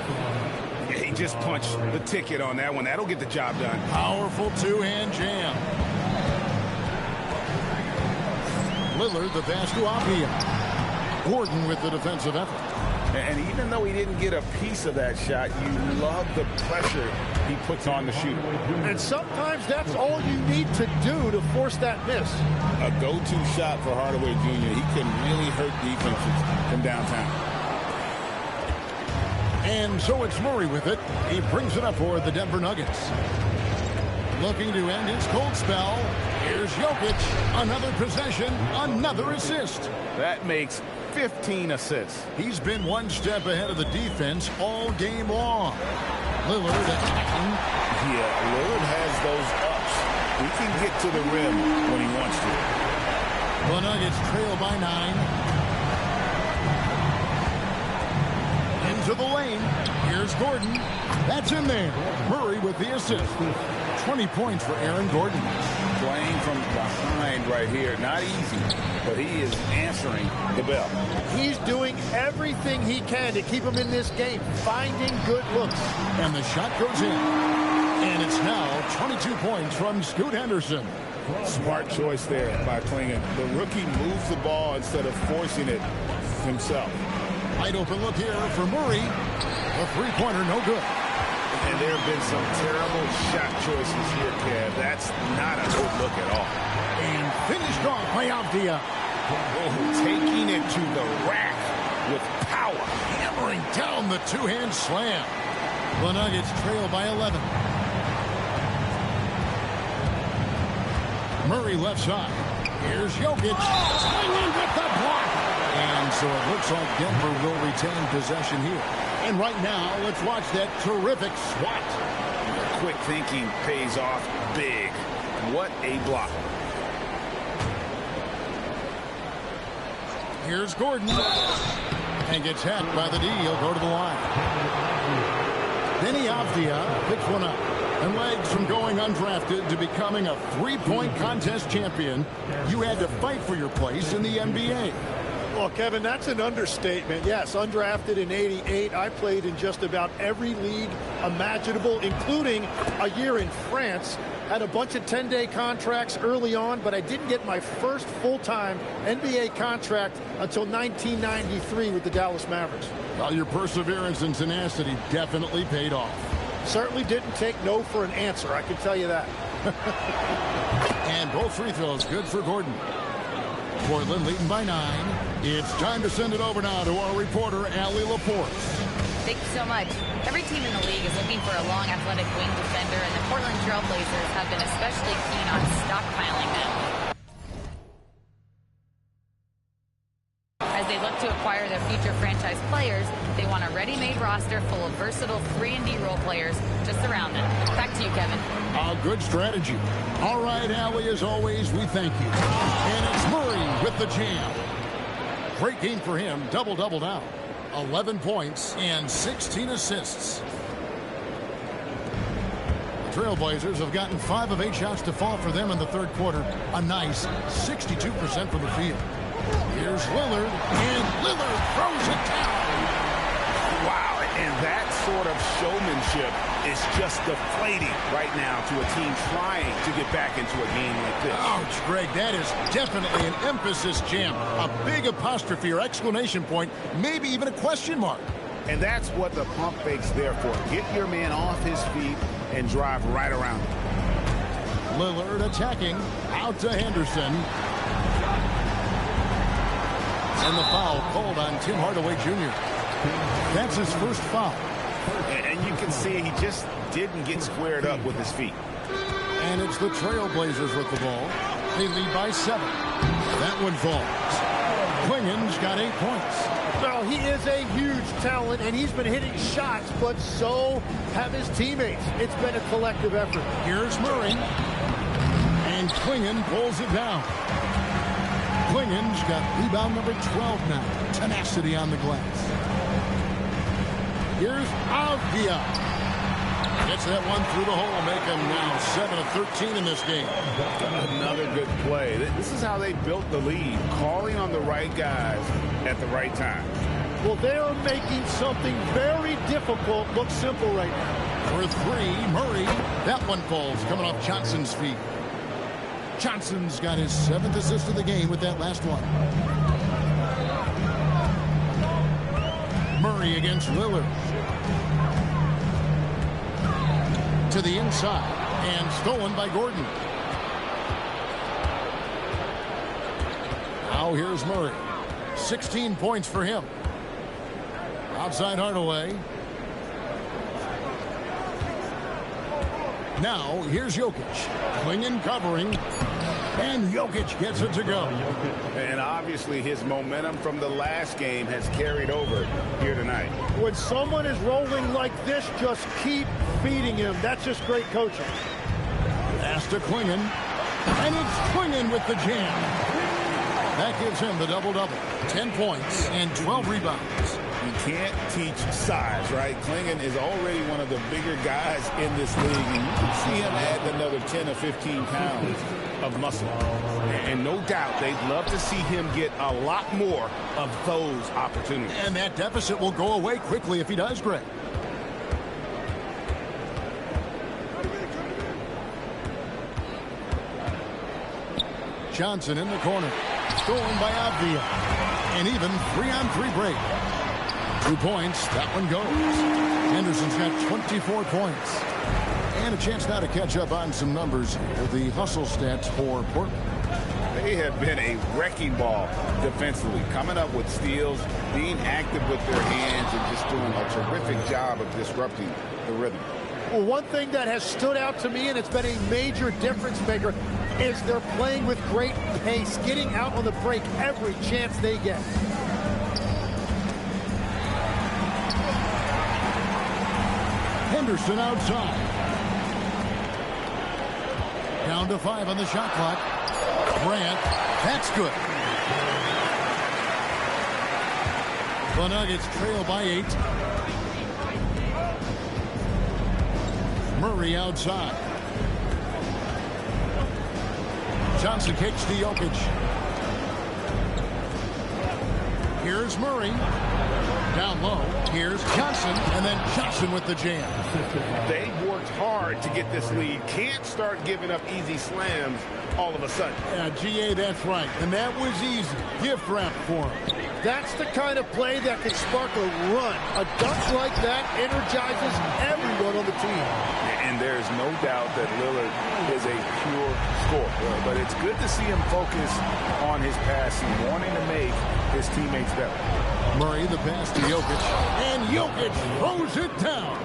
Yeah, he just punched the ticket on that one. That'll get the job done. Powerful two-hand jam. Lillard the pass to Abdia. Gordon with the defensive effort. And even though he didn't get a piece of that shot, you love the pressure he puts on the shooter. And sometimes that's all you need to do to force that miss. A go-to shot for Hardaway Jr. He can really hurt defenses from downtown. And so it's Murray with it. He brings it up for the Denver Nuggets. Looking to end his cold spell. Here's Jokic. Another possession, another assist. That makes 15 assists. He's been one step ahead of the defense all game long. Lillard attacking. Yeah, Lillard has those ups. He can get to the rim when he wants to. The Nuggets trail by 9. to the lane. Here's Gordon. That's in there. Murray with the assist. 20 points for Aaron Gordon. Playing from behind right here. Not easy, but he is answering the bell. He's doing everything he can to keep him in this game, finding good looks. And the shot goes in. And it's now 22 points from Scoot Henderson. Smart choice there by Klingon. The rookie moves the ball instead of forcing it himself. Wide open look here for Murray. The three-pointer, no good. And there have been some terrible shot choices here, Kev. That's not a good look at all. And finished off by Avdia. Oh, taking it to the rack with power. Hammering down the two-hand slam. The Nuggets trail by 11. Murray left side. Here's Jokic. Swinging with the block. And so it looks like Denver will retain possession here. And right now, let's watch that terrific swat. Quick thinking pays off big. What a block. Here's Gordon. And gets hacked by the D. He'll go to the line. Denny Avdia picks one up. And legs from going undrafted to becoming a three-point contest champion, you had to fight for your place in the NBA. Well, Kevin, that's an understatement. Yes, undrafted in '88. I played in just about every league imaginable, including a year in France. Had a bunch of 10-day contracts early on, but I didn't get my first full-time NBA contract until 1993 with the Dallas Mavericks. Well, your perseverance and tenacity definitely paid off. Certainly didn't take no for an answer, I can tell you that. And both free throws good for Gordon. Portland leading by 9. It's time to send it over now to our reporter, Allie Laporte. Thank you so much. Every team in the league is looking for a long, athletic wing defender, and the Portland Trailblazers have been especially keen on stockpiling them. As they look to acquire their future franchise players, they want a ready-made roster full of versatile 3-and-D role players just around them. Back to you, Kevin. A good strategy. All right, Allie, as always, we thank you. And it's Murray with the jam. Great game for him. Double-double now. 11 points and 16 assists. The Trailblazers have gotten 5 of 8 shots to fall for them in the third quarter. A nice 62% from the field. Here's Lillard, and Lillard throws it down. Wow, and that sort of showmanship is just deflating right now to a team trying to get back into a game like this. Ouch, Greg, that is definitely an emphasis jam. A big apostrophe or exclamation point, maybe even a question mark. And that's what the pump fake's there for. Get your man off his feet and drive right around him. Lillard attacking, out to Henderson. And the foul called on Tim Hardaway Jr. That's his first foul. And you can see he just didn't get squared up with his feet. And it's the Trailblazers with the ball. They lead by 7. That one falls. Klingon's got 8 points. Well, he is a huge talent, and he's been hitting shots, but so have his teammates. It's been a collective effort. Here's Murray. And Klingon pulls it down. Klingon's got rebound number 12 now. Tenacity on the glass. Here's Avdia. Gets that one through the hole, make him now 7 of 13 in this game. Another good play. This is how they built the lead, calling on the right guys at the right time. Well, they are making something very difficult look simple right now. For 3, Murray. That one falls, coming off Johnson's feet. Johnson's got his 7th assist of the game with that last one. Murray against Lillard. To the inside, and stolen by Gordon. Now here's Murray. 16 points for him. Outside Hardaway. Now here's Jokic. Klingon covering. And Jokic gets it to go. And obviously his momentum from the last game has carried over here tonight. When someone is rolling like this, just keep feeding him. That's just great coaching. Pass to Klingon. And it's Klingon with the jam. That gives him the double-double. 10 points and 12 rebounds. You can't teach size, right? Clingan is already one of the bigger guys in this league, and you can see him add another 10 or 15 pounds of muscle. And no doubt they'd love to see him get a lot more of those opportunities. And that deficit will go away quickly if he does, Greg. Johnson in the corner. Stolen by Avdia. An even 3-on-3 break. 2 points. That one goes. Henderson's got 24 points. And a chance now to catch up on some numbers with the hustle stats for Portland. They have been a wrecking ball defensively, coming up with steals, being active with their hands, and just doing a terrific job of disrupting the rhythm. Well, one thing that has stood out to me, and it's been a major difference maker, is they're playing with great pace, getting out on the break every chance they get. Henderson outside. Down to 5 on the shot clock. Grant, that's good. The Nuggets trail by 8. Murray outside. Johnson kicks to Jokic. Here's Murray. Down low. Here's Johnson. And then Johnson with the jam. They worked hard to get this lead. Can't start giving up easy slams all of a sudden. Yeah, GA, that's right. And that was easy. Gift wrap for him. That's the kind of play that can spark a run. A dunk like that energizes everyone on the team. And there's no doubt that Lillard is a pure scorer. But it's good to see him focus on his passing, wanting to make his teammates better. Murray, the pass to Jokic. And Jokic throws it down.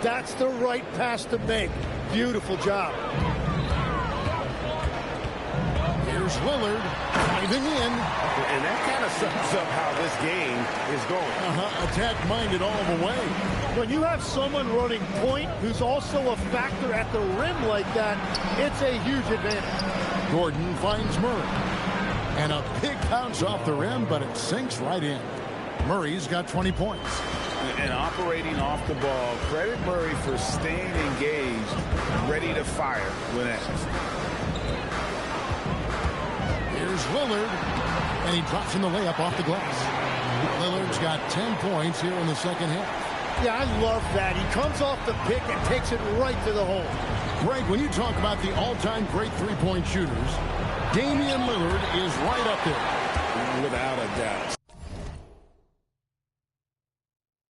That's the right pass to make. Beautiful job. Here's Lillard driving in. And that kind of sums up how this game is going. Attack-minded all the way. When you have someone running point who's also a factor at the rim like that, it's a huge advantage. Gordon finds Murray. And a big bounce off the rim, but it sinks right in. Murray's got 20 points. And operating off the ball, credit Murray for staying engaged, ready to fire when asked. Here's Lillard, and he drops in the layup off the glass. Lillard's got 10 points here in the second half. Yeah, I love that. He comes off the pick and takes it right to the hole. Greg, when you talk about the all-time great three-point shooters, Damian Lillard is right up there. Without a doubt.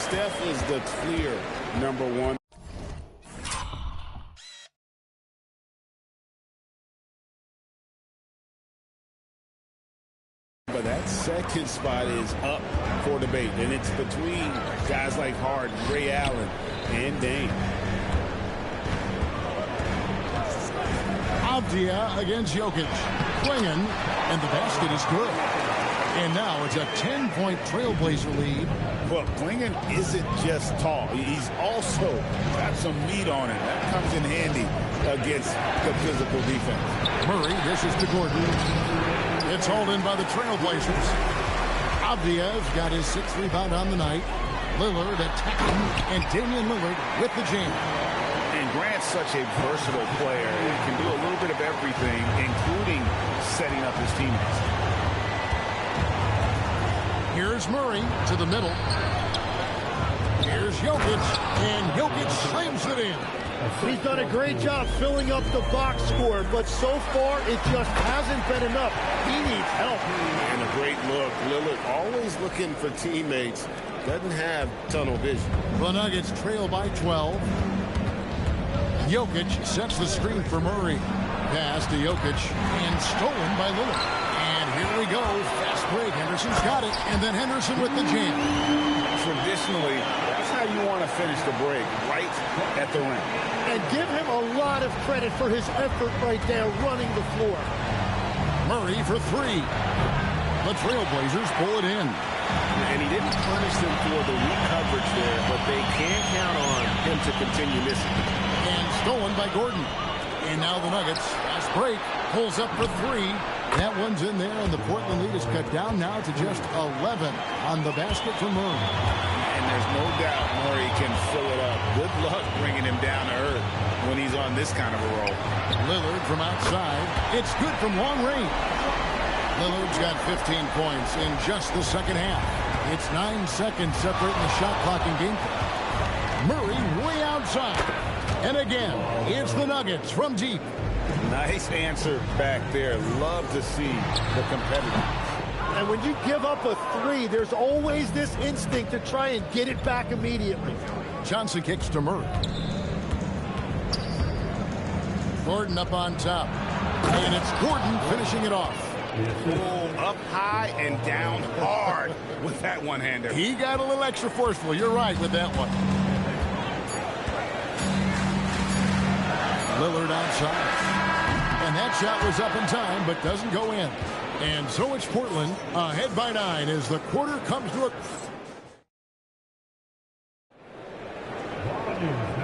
Steph is the clear number one. But that second spot is up for debate, and it's between guys like Harden, Ray Allen, and Dame. Avdia against Jokic. Clingan, and the basket is good. And now it's a 10-point Trailblazer lead. Well, Clingan isn't just tall. He's also got some meat on him. That comes in handy against the physical defense. Murray, this is to Gordon. It's hauled in by the Trailblazers. Avdia's got his 6th rebound on the night. Lillard attacking, and Damian Lillard with the jam. And Grant's such a versatile player. He can do a little bit of everything, including setting up his teammates. Here's Murray to the middle. Here's Jokic, and Jokic slams it in. He's done a great job filling up the box score, but so far it just hasn't been enough. He needs help. And a great look. Lillard always looking for teammates. Doesn't have tunnel vision. The Nuggets trail by 12. Jokic sets the screen for Murray. Pass to Jokic, and stolen by Lillard. And here we go. Fast break. Henderson's got it. And then Henderson with the jam. Traditionally, that's how you want to finish the break, right at the rim. And give him a lot of credit for his effort right there running the floor. Murray for 3. The Trailblazers pull it in. And he didn't punish them for the weak coverage there, but they can't count on him to continue missing. And stolen by Gordon. And now the Nuggets, fast break, pulls up for 3. That one's in there, and the Portland lead is cut down now to just 11 on the basket for Murray. And there's no doubt Murray can fill it up. Good luck bringing him down to earth when he's on this kind of a roll. Lillard from outside. It's good from long range. Lillard's got 15 points in just the second half. It's 9 seconds separating the shot clock and game clock. Murray way outside. And again, it's the Nuggets from deep. Nice answer back there. Love to see the competitor. And when you give up a three, there's always this instinct to try and get it back immediately. Johnson kicks to Murray. Gordon up on top. And it's Gordon finishing it off. Oh, up high and down hard with that one-hander. He got a little extra forceful. You're right with that one. Lillard outside. And that shot was up in time, but doesn't go in. And so it's Portland ahead by 9 as the quarter comes to a...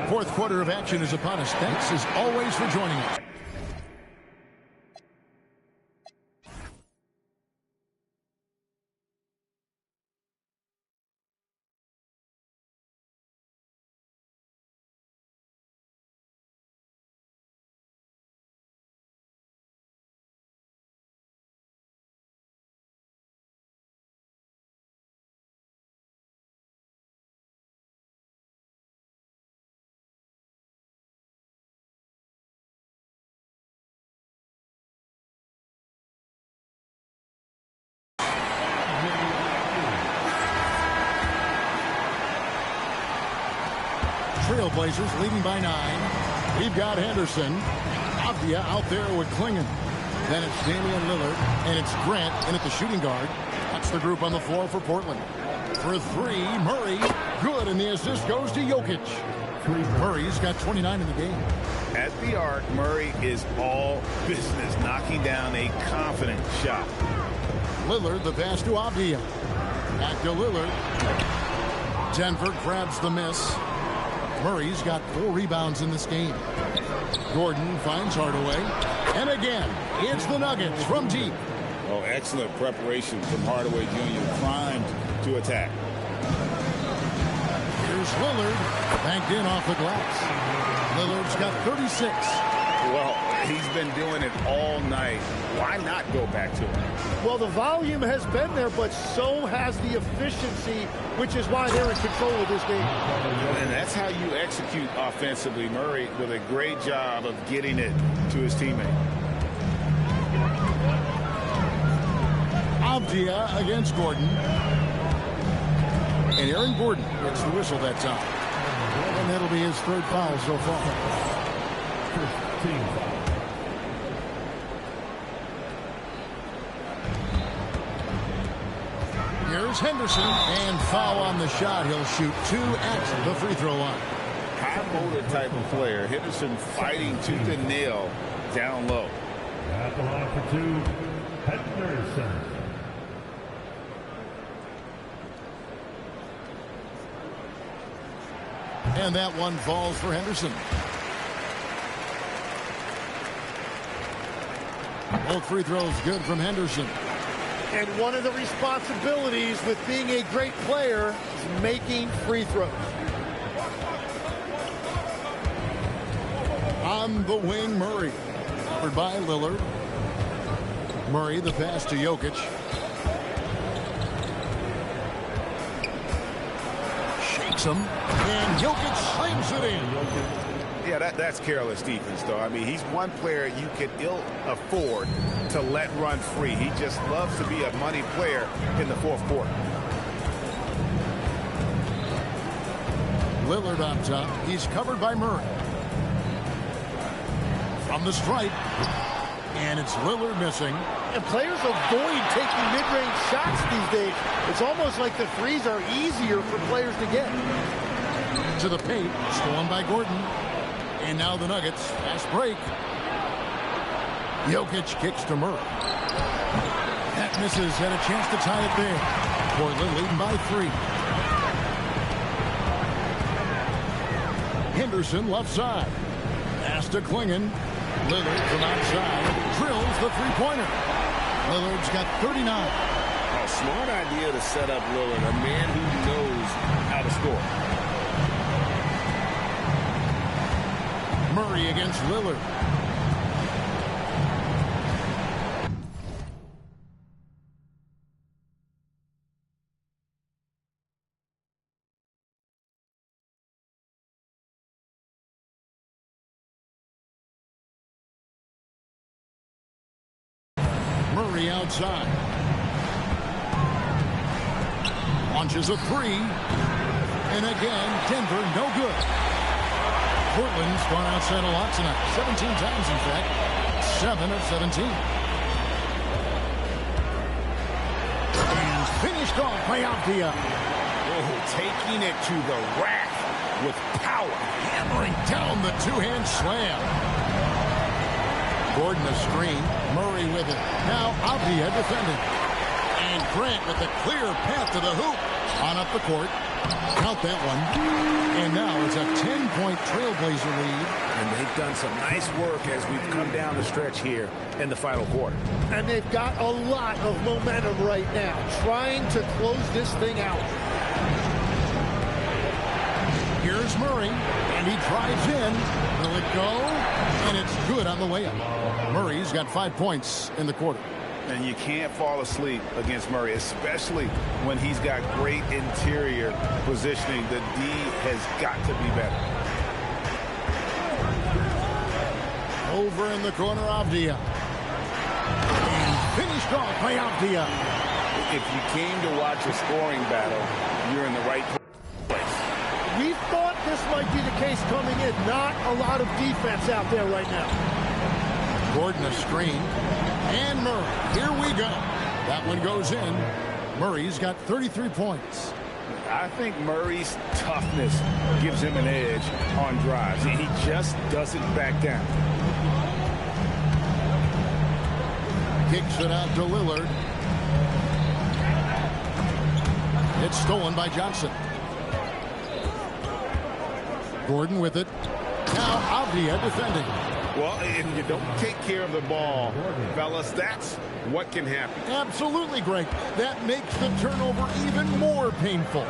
Fourth quarter of action is upon us. Thanks as always for joining us. Trailblazers leading by 9. We've got Henderson. Avdia out there with Klingon. Then it's Damian Lillard. And it's Grant in at the shooting guard. That's the group on the floor for Portland. For 3, Murray. Good, and the assist goes to Jokic. Murray's got 29 in the game. At the arc, Murray is all business, knocking down a confident shot. Lillard, the pass to Avdia. Back to Lillard. Denver grabs the miss. Murray's got 4 rebounds in this game. Gordon finds Hardaway. And again, it's the Nuggets from deep. Oh, excellent preparation from Hardaway Jr. Primed to attack. Here's Lillard. Banked in off the glass. Lillard's got 36. Well, he's been doing it all night. Why not go back to it? Well, the volume has been there, but so has the efficiency, which is why they're in control of this game. And that's how you execute offensively. Murray with a great job of getting it to his teammate. Avdia against Gordon. And Aaron Gordon gets the whistle that time. And that'll be his 3rd foul so far. Team foul. Here's Henderson, and foul on the shot. He'll shoot 2 at the free throw line. High-motor type of player. Henderson fighting tooth and nail down low. At the line for 2, Henderson. And that one falls for Henderson. Both free throws good from Henderson. And one of the responsibilities with being a great player is making free throws. On the wing, Murray. Covered by Lillard. Murray, the pass to Jokic. Shakes him. And Jokic slams it in. Yeah, that's careless defense, though. I mean, he's one player you could ill afford to let run free. He just loves to be a money player in the 4th quarter. Lillard on top. He's covered by Murray. From the stripe. And it's Lillard missing. And players avoid taking mid-range shots these days. It's almost like the threes are easier for players to get. To the paint. Stolen by Gordon. And now the Nuggets. Fast break. Jokic kicks to Murray. That misses. Had a chance to tie it there. Portland leading by 3. Henderson left side. Pass to Klingon. Lillard from outside drills the three-pointer. Lillard's got 39. A smart idea to set up Lillard, a man who knows how to score. Murray against Lillard. Murray outside. Launches a three. And again, Denver no good. Portland's gone outside a lot tonight. 17 times, in fact. 7 of 17. And finished off by Avdia. Oh, taking it to the rack with power. Hammering down the two-hand slam. Gordon a screen. Murray with it. Now Avdia defending. And Grant with a clear path to the hoop. On up the court. Count that one. And now it's a 10-point Trailblazer lead. And they've done some nice work as we've come down the stretch here in the final quarter. And they've got a lot of momentum right now, trying to close this thing out. Here's Murray, and he drives in. Will it go? And it's good on the way up. Murray's got 5 points in the quarter. And you can't fall asleep against Murray, especially when he's got great interior positioning. The D has got to be better. Over in the corner, Avdia. And finished off by Avdia. If you came to watch a scoring battle, you're in the right place. We thought this might be the case coming in. Not a lot of defense out there right now. Gordon a screen. And Murray. Here we go. That one goes in. Murray's got 33 points. I think Murray's toughness gives him an edge on drives. He just doesn't back down. Kicks it out to Lillard. It's stolen by Johnson. Gordon with it. Now Avdia defending. Well, if you don't take care of the ball, fellas, that's what can happen. Absolutely, Greg. That makes the turnover even more painful.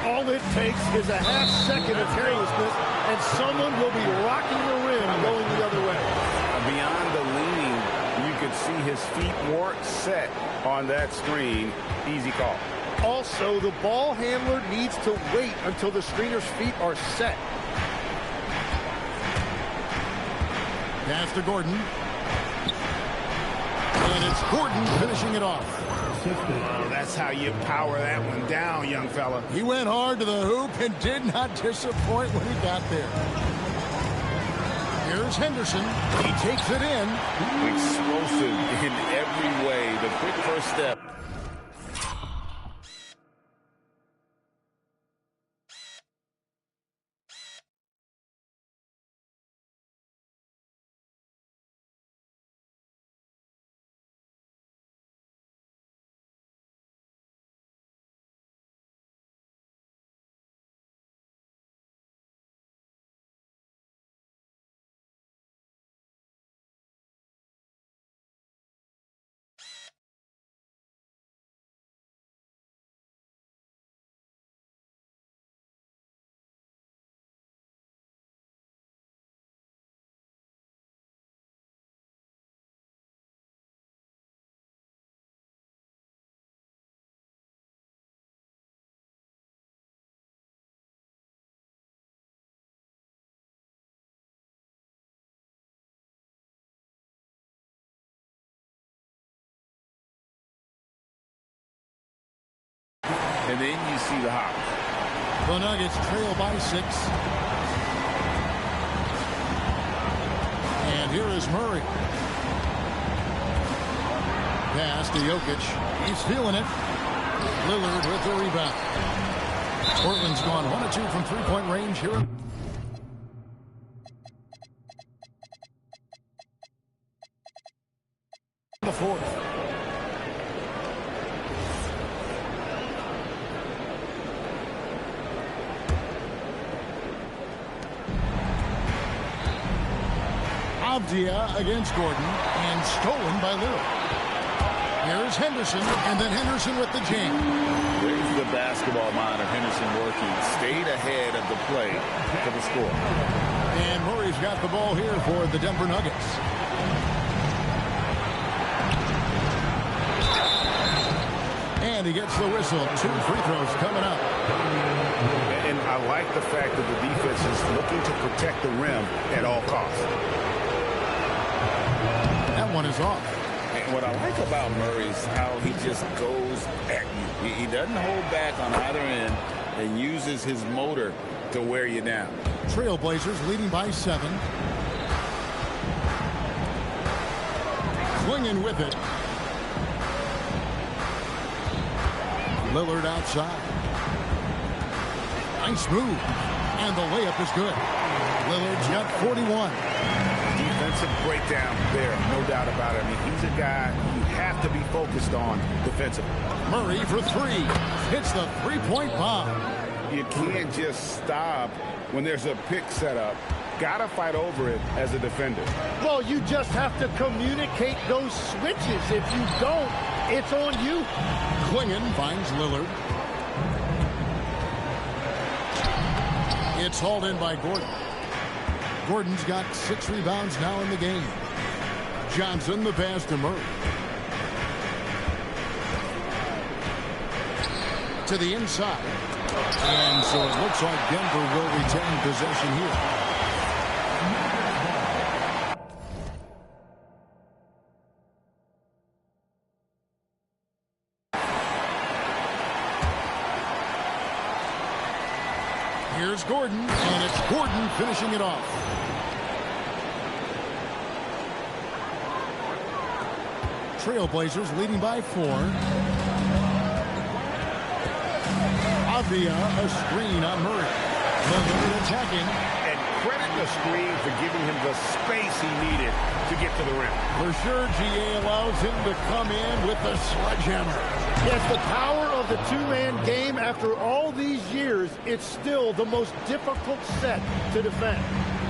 All it takes is a half second of carelessness, and someone will be rocking the rim going the other way. Beyond the leaning, you could see his feet weren't set on that screen. Easy call. Also, the ball handler needs to wait until the screener's feet are set. Pass to Gordon. And it's Gordon finishing it off. Oh, that's how you power that one down, young fella. He went hard to the hoop and did not disappoint when he got there. Here's Henderson. He takes it in. Explosive in every way. The quick first step. And then you see the hop. The Nuggets trail by 6. And here is Murray. Pass to Jokic. He's feeling it. Lillard with the rebound. Portland's gone 1 of 2 from three-point range here in the fourth. Avdia against Gordon, and stolen by Lillard. Here's Henderson, and then Henderson with the jam. There's the basketball mind of Henderson working. Stayed ahead of the play for the score. And Murray's got the ball here for the Denver Nuggets. And he gets the whistle. 2 free throws coming up. And I like the fact that the defense is looking to protect the rim at all costs. That one is off. And what I like about Murray is how he just goes at you. He doesn't hold back on either end and uses his motor to wear you down. Trailblazers leading by 7. Swinging with it. Lillard outside. Nice move. And the layup is good. Lillard's got 41. Defensive breakdown there, no doubt about it. I mean, he's a guy you have to be focused on defensively. Murray for 3. Hits the three-point bomb. You can't just stop when there's a pick set up. Got to fight over it as a defender. Well, you just have to communicate those switches. If you don't, it's on you. Klingon finds Lillard. It's hauled in by Gordon. Gordon's got 6 rebounds now in the game. Johnson the pass to Murray. To the inside. And so it looks like Denver will retain possession here. Here's Gordon, and it's Gordon finishing it off. Trailblazers leading by 4. Avdia, a screen on Murray. Lillard attacking. And credit the screen for giving him the space he needed to get to the rim. For sure, GA allows him to come in with the sledgehammer. Yes, the power of the two-man game after all these years, it's still the most difficult set to defend.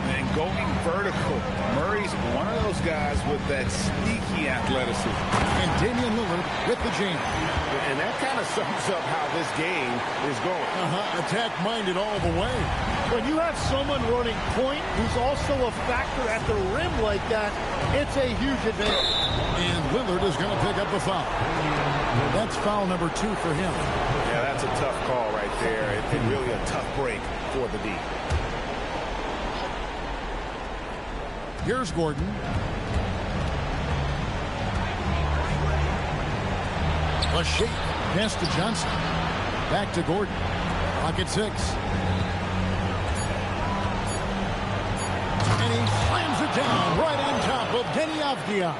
And going vertical, Murray's one of those guys with that sneaky athleticism. And Damian Lillard with the jam. And that kind of sums up how this game is going. Attack-minded all the way. When you have someone running point who's also a factor at the rim like that, it's a huge advantage. And Lillard is going to pick up the foul. That's foul number 2 for him. Yeah, that's a tough call right there. And really a tough break for the D. Here's Gordon. A shake. Pass to Johnson. Back to Gordon. Clock at 6. And he slams it down right on top of Denny Avdia.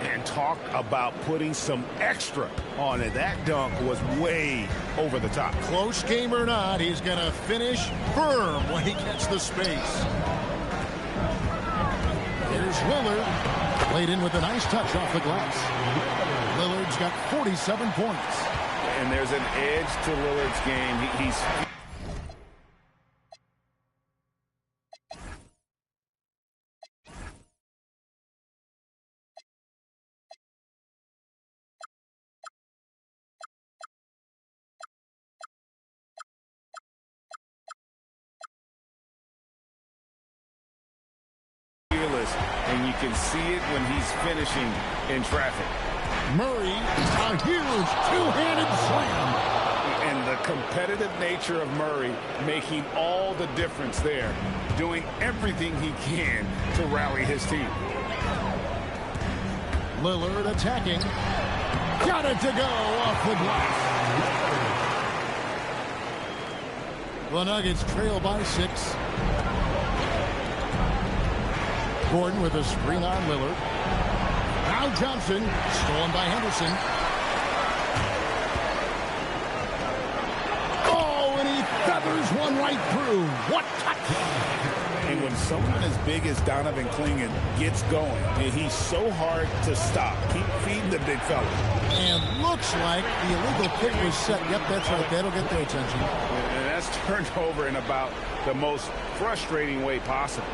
And talk about putting some extra on it. That dunk was way over the top. Close game or not, he's going to finish firm when he gets the space. Here's Lillard. Played in with a nice touch off the glass. Lillard's got 47 points. And there's an edge to Lillard's game. He's fearless, and you can see it when he's finishing in traffic. Murray, a huge two-handed slam. And the competitive nature of Murray making all the difference there, doing everything he can to rally his team. Lillard attacking. Got it to go off the glass. The Nuggets trail by 6. Gordon with a screen on Lillard. Now Johnson, stolen by Henderson. Oh, and he feathers one right through. What touch! And when someone as big as Donovan Klingon gets going, he's so hard to stop. Keep feeding the big fella. And looks like the illegal kick was set. Yep, that's right. That'll get their attention. And that's turned over in about the most frustrating way possible.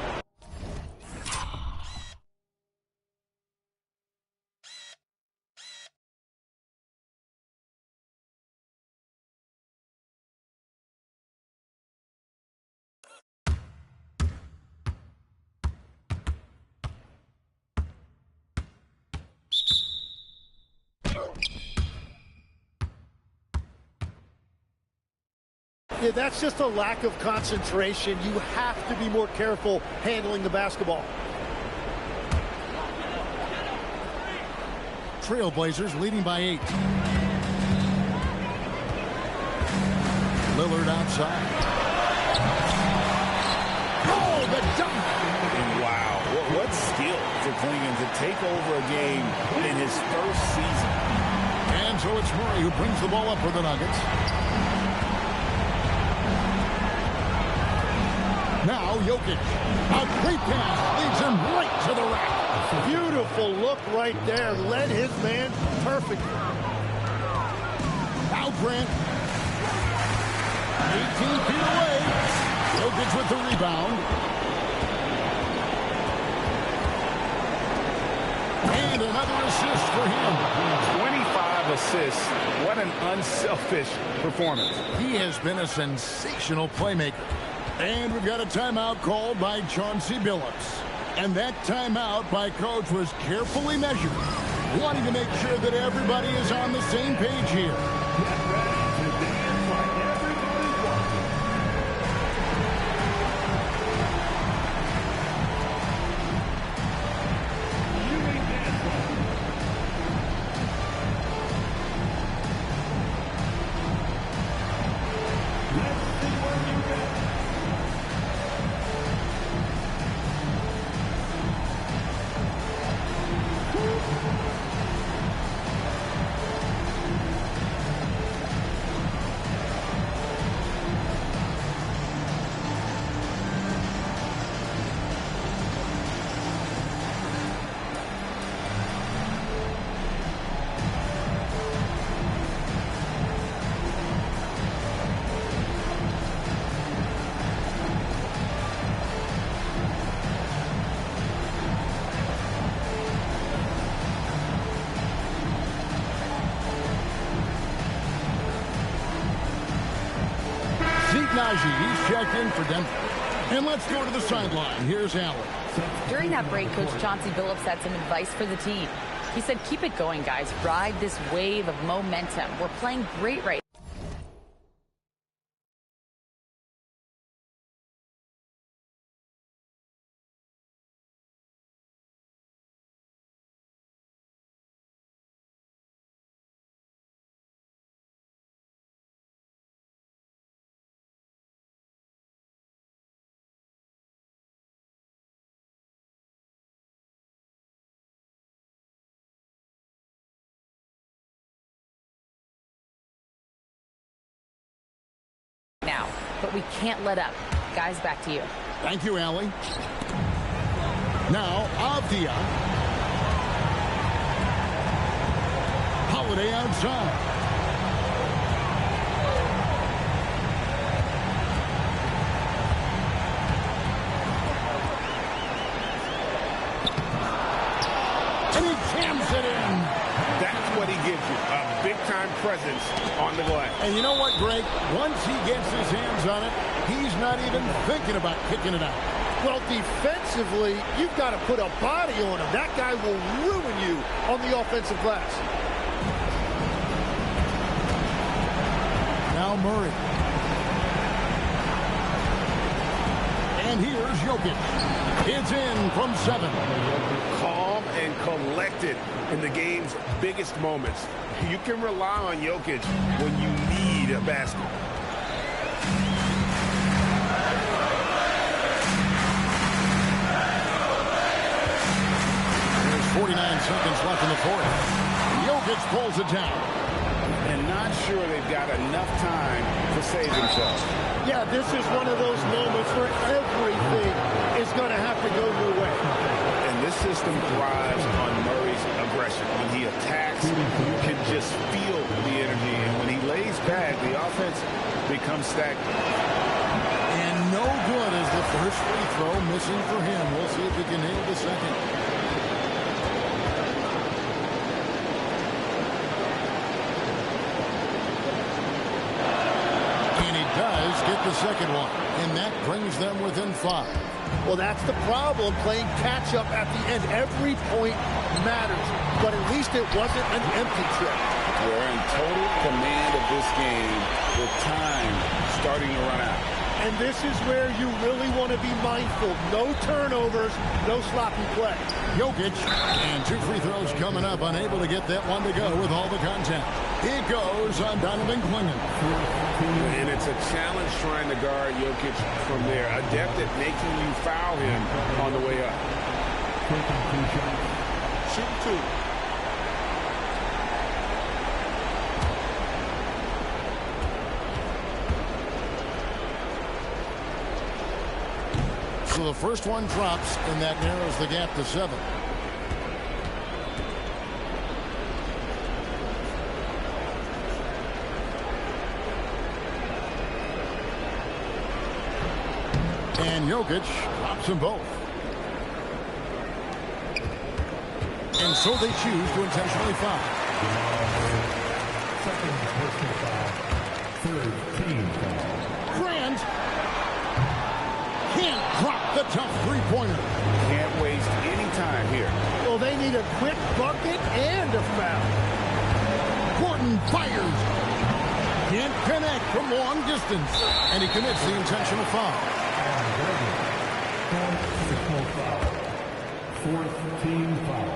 Yeah, that's just a lack of concentration. You have to be more careful handling the basketball. Trailblazers leading by 8. Lillard outside. Oh, the dunk! Wow, what skill for Clingan to take over a game in his first season. And so it's Murray who brings the ball up for the Nuggets. Now Jokic. A great pass leads him right to the rack. Beautiful look right there. Led his man perfectly. Now Grant. 18 feet away. Jokic with the rebound. And another assist for him. 25 assists. What an unselfish performance. He has been a sensational playmaker. And we've got a timeout called by Chauncey Billups. And that timeout by Coach was carefully measured, wanting to make sure that everybody is on the same page here. Get ready to dance like everybody's watching. You ain't dancing. Let's see where you get. He's checked in for Denver. And let's go to the sideline. Here's Allen. During that break, Coach Chauncey Billups had some advice for the team. He said, keep it going, guys. Ride this wave of momentum. We're playing great right now, but we can't let up. Guys, back to you. Thank you, Allie. Now, Avdia. Holiday outside. And he jams it in. That's what he gives you, a big-time presence on the glass. And you know what, Greg? Once he gets his hands on it, he's not even thinking about kicking it out. Well, defensively, you've got to put a body on him. That guy will ruin you on the offensive glass. Now Murray. And here's Jokic. It's in from 7. Calm and collected in the game's biggest moments. You can rely on Jokic when you need a basket. There's 49 seconds left in the fourth. Jokic pulls it down. And not sure they've got enough time to save themselves. Yeah, this is one of those moments where everything is going to have to go your way. And this system thrives on Murray's aggression. When he attacks, you can just feel the energy. And when he lays back, the offense becomes stagnant. And no good is the first free throw missing for him. We'll see if he can nail the second. And he does get the second one. And that brings them within 5. Well, that's the problem, playing catch-up at the end. Every point matters, but at least it wasn't an empty trip. We're in total command of this game with time starting to run out. And this is where you really want to be mindful. No turnovers, no sloppy play. Jokic, and 2 free throws coming up, unable to get that one to go with all the contact. It goes on Donovan Clingan. And it's a challenge trying to guard Jokic from there. Adept at making you foul him on the way up. Shoot 2. So the first one drops, and that narrows the gap to 7. And Jokic drops them both. And so they choose to intentionally foul. Second personal foul. Third team foul. Grant can't drop the tough three-pointer. Can't waste any time here. Well, they need a quick bucket and a foul. Gordon fires. Can't connect from long distance. And he commits the intentional foul. Fourth personal foul. Fourth team foul.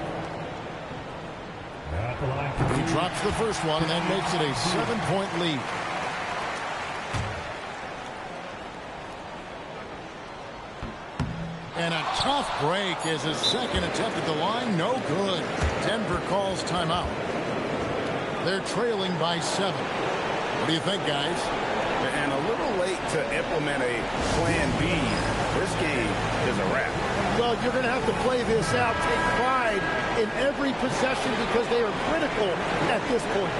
At the line. He drops the first one, and that makes it a 7-point lead. And a tough break is his second attempt at the line. No good. Denver calls timeout. They're trailing by 7. What do you think, guys? And a little late to implement a plan B. This game is a wrap. Well, you're going to have to play this out, take pride in every possession because they are critical at this point.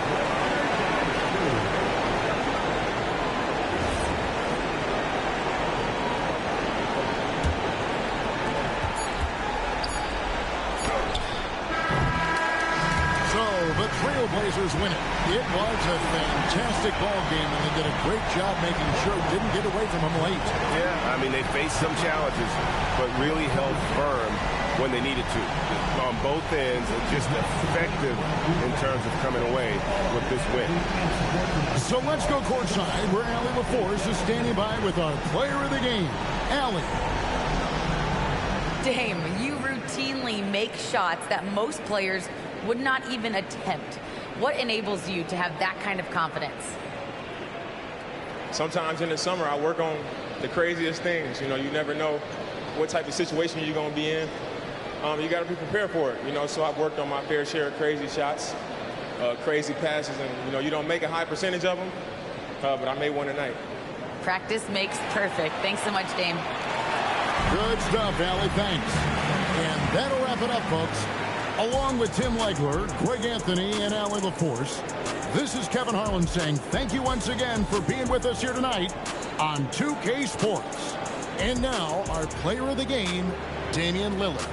The Trailblazers win it. It was a fantastic ball game, and they did a great job making sure it didn't get away from them late. Yeah, I mean, they faced some challenges, but really held firm when they needed to. On both ends, just effective in terms of coming away with this win. So let's go courtside, where Allie LaForce is standing by with our player of the game, Allie. Dame, you routinely make shots that most players would not even attempt. What enables you to have that kind of confidence? Sometimes in the summer, I work on the craziest things. You know, you never know what type of situation you're going to be in. You got to be prepared for it, you know, so I've worked on my fair share of crazy shots, crazy passes, and, you know, you don't make a high percentage of them, but I made one tonight. Practice makes perfect. Thanks so much, Dame. Good stuff, Allie. Thanks. And that'll wrap it up, folks. Along with Tim Legler, Greg Anthony, and Allie LaForce, this is Kevin Harlan saying thank you once again for being with us here tonight on 2K Sports. And now, our player of the game, Damian Lillard.